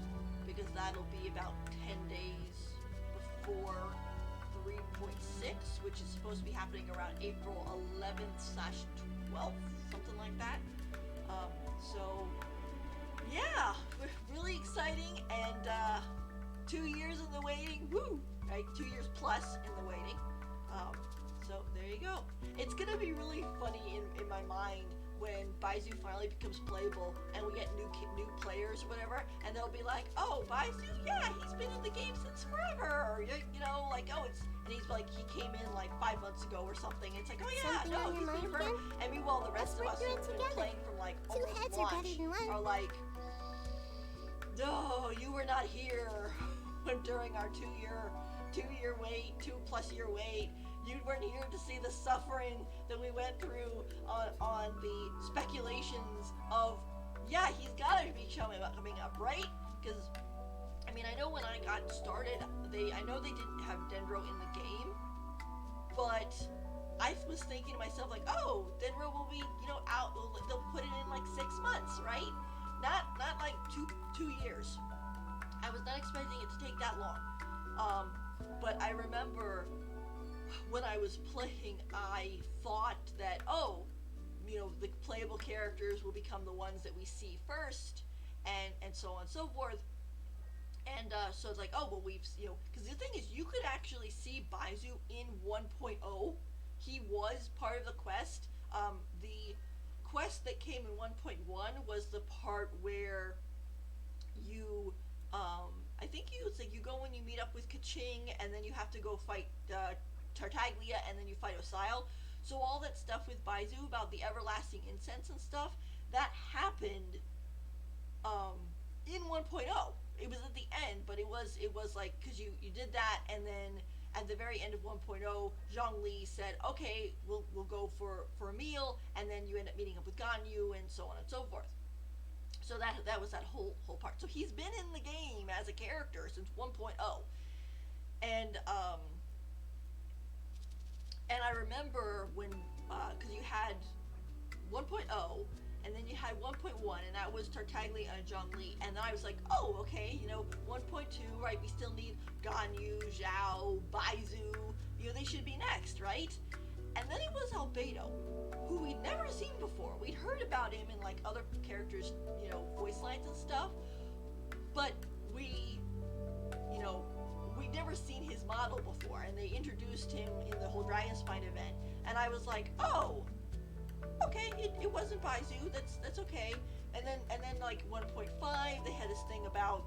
because that'll be about 10 days before 3.6, which is supposed to be happening around April 11/12th, something like that. So yeah, really exciting, and 2 years in the waiting, woo! Right, 2 years plus in the waiting. So there you go. It's gonna be really funny in my mind when Baizhu finally becomes playable and we get new players or whatever, and they'll be like, oh, Baizhu, yeah, he's been in the game since forever, or, you know, like, oh, and he's like, he came in like 5 months ago or something. It's like, oh yeah,
Something
no,
on
he's
your
been
mind
forever.
again?
And meanwhile, the rest of
Let's
us
work
who've
through it
been
together.
playing from like
Two
almost
heads are better
launch
than one.
are like, no, you were not here during our 2 year wait, 2+ year wait. You weren't here to see the suffering that we went through on the speculations of, yeah, he's gotta be coming up, right? Because, I mean, I know when I got started, I know they didn't have Dendro in the game, but I was thinking to myself, like, oh, Dendro will be, you know, out, they'll put it in like 6 months, right? Not like two years. I was not expecting it to take that long. But I remember when I was playing, I thought that, oh, you know, the playable characters will become the ones that we see first, and so on and so forth. And so it's like, oh, well, we've, you know, because the thing is, you could actually see Baizhu in 1.0. He was part of the quest. The quest that came in 1.1 was the part where you, I think it's like you go and you meet up with Kaching, and then you have to go fight Tartaglia, and then you fight Osile. So all that stuff with Baizhu about the everlasting incense and stuff, that happened in 1.0. It was at the end, but it was like, because you did that, and then at the very end of 1.0, Zhongli said, okay, we'll go for a meal, and then you end up meeting up with Ganyu, and so on and so forth. So that was that whole part. So he's been in the game as a character since 1.0. And I remember when, because you had 1.0, and then you had 1.1, and that was Tartaglia and Zhongli, and then I was like, oh, okay, you know, 1.2, right, we still need Ganyu, Zhao, Baizhu, you know, they should be next, right? And then it was Albedo, who we'd never seen before. We'd heard about him in, like, other characters, you know, voice lines and stuff, but we'd never seen his model before, and they introduced him in the whole Dragonspine event, and I was like, oh, okay, it wasn't Baizhu, that's okay. And then like 1.5, they had this thing about,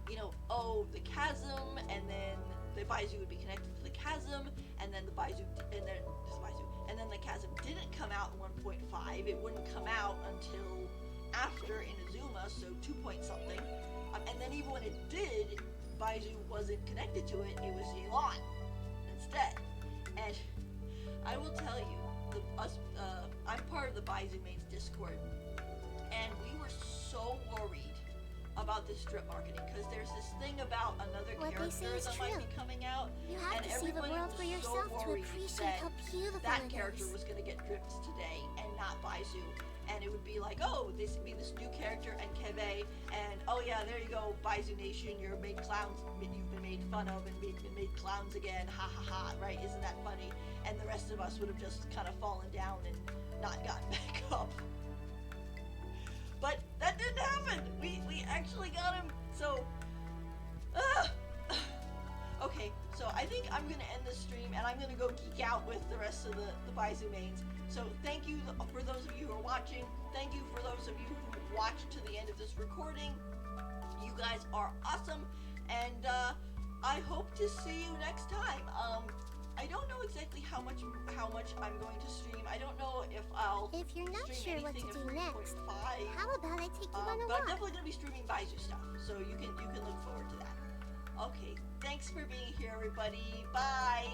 you know, oh, the chasm, and then the Baizhu would be connected to the chasm, and then the Baizhu, and then the chasm didn't come out in 1.5. It wouldn't come out until after Inazuma, so 2 point something. And then even when it did, Baizhu wasn't connected to it. It was Yelan instead. And I will tell you, I'm part of the Baizhu Mains Discord, and we were so worried about this strip marketing, because there's this thing about another
What they say
character
is
that
true.
might be coming out,
You have
and
to see the
everybody
world
was
for
so
yourself to
worried
appreciate how beautiful
that
it
character
is.
was going to get dripped today and not Baizhu, and it would be like, oh, this would be this new character and Keve, and oh yeah, there you go, Baizhu Nation, you're made clowns, you've been made fun of and been made clowns again, ha ha ha, right? Isn't that funny? And the rest of us would have just kind of fallen down and not gotten back up. But that didn't happen. We actually got him. So, okay. So I think I'm gonna end this stream, and I'm gonna go geek out with the rest of the Baizhu mains. So thank you for those of you who are watching. Thank you for those of you who watched to the end of this recording. You guys are awesome, and I hope to see you next time. I don't know exactly how much I'm going to stream. I don't know if I'll
If you're not
stream
sure what to
anything
do
at
next,
3.5.
how about I take you on a
But I'm
walk?
definitely going to be streaming Baizhu stuff, so you can look forward to that. Okay, thanks for being here, everybody. Bye.